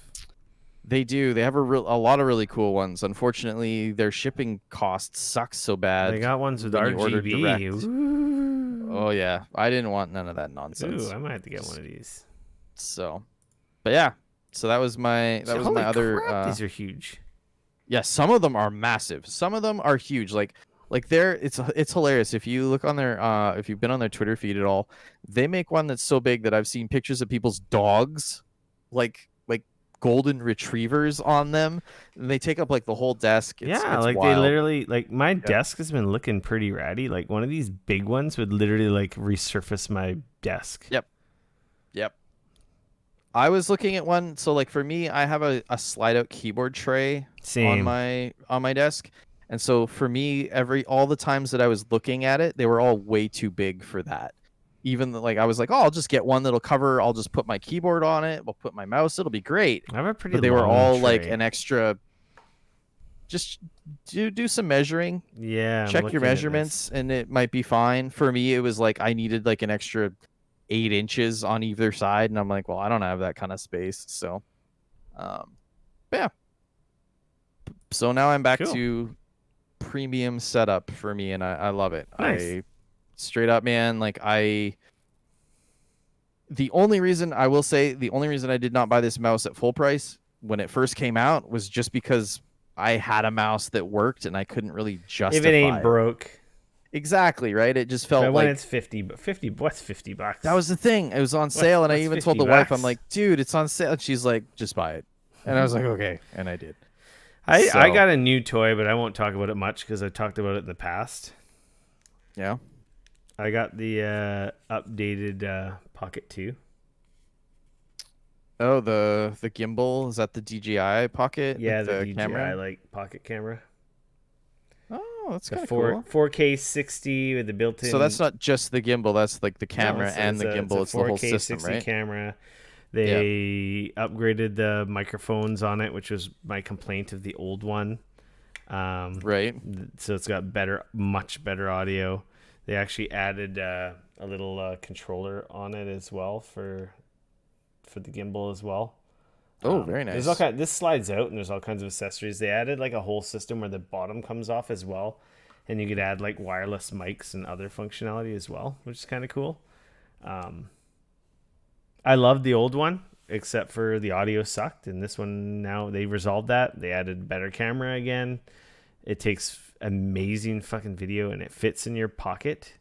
They do. They have a lot of really cool ones. Unfortunately, their shipping cost sucks so bad. They got ones with when you order direct. RGB. Ooh. Oh yeah, I didn't want none of that nonsense. Ooh, I might have to get one of these. So, but yeah, so that was my Holy other. crap, these are huge. Yeah, some of them are massive. Some of them are huge. Like they're it's hilarious if you look on their if you've been on their Twitter feed at all. They make one that's so big that I've seen pictures of people's dogs, like golden retrievers on them, and they take up like the whole desk. It's like wild. they literally like my desk has been looking pretty ratty. Like one of these big ones would literally like resurface my desk. Yep. I was looking at one. So like for me, I have a slide out keyboard tray Same. on my desk. And so for me, all the times that I was looking at it, they were all way too big for that. Even like I was like, oh, I'll just get one that'll cover. I'll just put my keyboard on it. I'll put my mouse. It'll be great. I have a pretty. But they were long all tray. like an extra. Just do some measuring. Yeah. Check your measurements, and it might be fine. For me, it was like I needed like an extra 8 inches on either side, and I'm like, well, I don't have that kind of space. So, yeah. So now I'm back to premium setup for me, and I love it. Nice. Straight up, man, like the only reason I did not buy this mouse at full price when it first came out was just because I had a mouse that worked and I couldn't really If it ain't justify it. broke. Exactly, right? It just But felt when like it's 50, but 50, what's $50? that was the thing. It was on sale, and I What's even told 50 the wife, I'm bucks? like, dude, it's on sale. And she's like, just buy it. And I was like, okay, and I did. I So got a new toy, but I won't talk about it much because I've talked about it in the past. yeah. I got the updated Pocket 2. Oh, the gimbal, is that the DJI Pocket with Yeah, the the DJI camera? like pocket camera. Oh, that's The kind of 4 cool. 4K 60 with the So that's built-in. not just the gimbal, that's like the No, camera it's and the a gimbal. It's the whole 4K system, 60 right? camera. Yeah. They upgraded the microphones on it, which was my complaint of the old one. Right. So it's got much better audio. They actually added a little controller on it as well for the gimbal as well. Oh, very There's all nice. kind. This slides out, and there's all kinds of accessories. They added like a whole system where the bottom comes off as well, and you could add like wireless mics and other functionality as well, which is kind of cool. Um, I loved the old one, except for the audio sucked, and this one now they resolved that. They added better camera again. It takes amazing fucking video, and it fits in your pocket,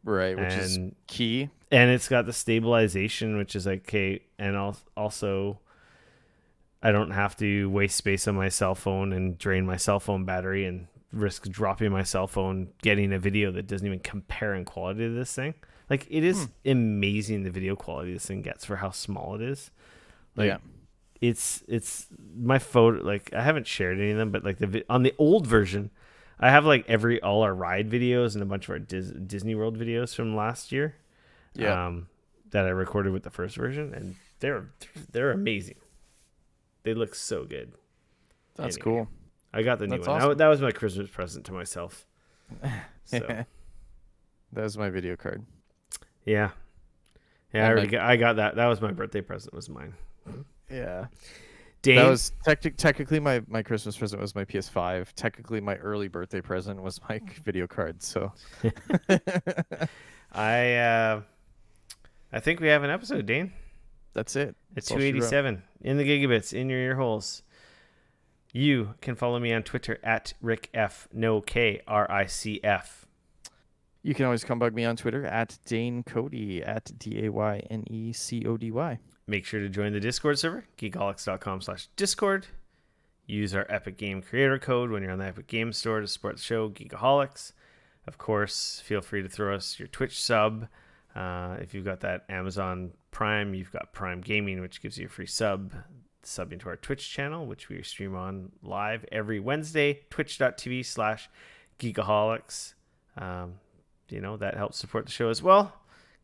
Right, which is and key. it's got the stabilization, which is like okay, and also I don't have to waste space on my cell phone and drain my cell phone battery and risk dropping my cell phone getting a video that doesn't even compare in quality to this thing. Like it is amazing the video quality this thing gets for how small it is. Like Yeah. it's my photo. Like I haven't shared any of them, but like on the old version, I have like all our ride videos and a bunch of our Disney World videos from last year. Yeah. That I recorded with the first version, and they're amazing. They look so good. That's Anyway, cool. I got the new That's one. awesome. That was my Christmas present to myself. So That was my video card. yeah, And I got that. That was my birthday present. Was mine. yeah. That Dane, was technically my Christmas present was my PS5. Technically, my early birthday present was my video card. So I think we have an episode, Dane. that's it. It's That's all she wrote. 287 in the gigabits in your ear holes. You can follow me on Twitter at RickF, no K, RICF. You can always come bug me on Twitter at Dane Cody at DAYNECODY. Make sure to join the Discord server, Geekoholics.com/Discord. Use our Epic Game Creator Code when you're on the Epic Game Store to support the show, Geekoholics. Of course, feel free to throw us your Twitch sub. If you've got that Amazon Prime, you've got Prime Gaming, which gives you a free sub into our Twitch channel, which we stream on live every Wednesday, twitch.tv/Geekoholics. That helps support the show as well.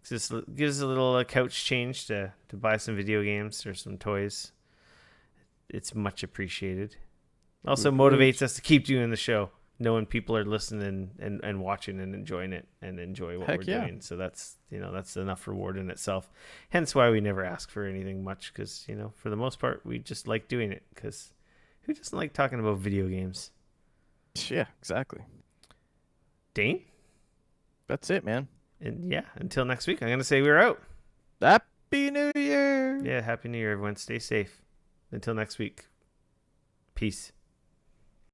Just gives a little couch change to buy some video games or some toys. It's much appreciated. Also motivates us to keep doing the show, knowing people are listening and watching and enjoying it and enjoy what Heck we're yeah. doing. So that's enough reward in itself. Hence why we never ask for anything much, because for the most part we just like doing it, because who doesn't like talking about video games? Yeah, exactly. Dane? That's it, man. And yeah, until next week, I'm going to say we're out. Happy New Year. Yeah, Happy New Year, everyone. Stay safe. Until next week. Peace.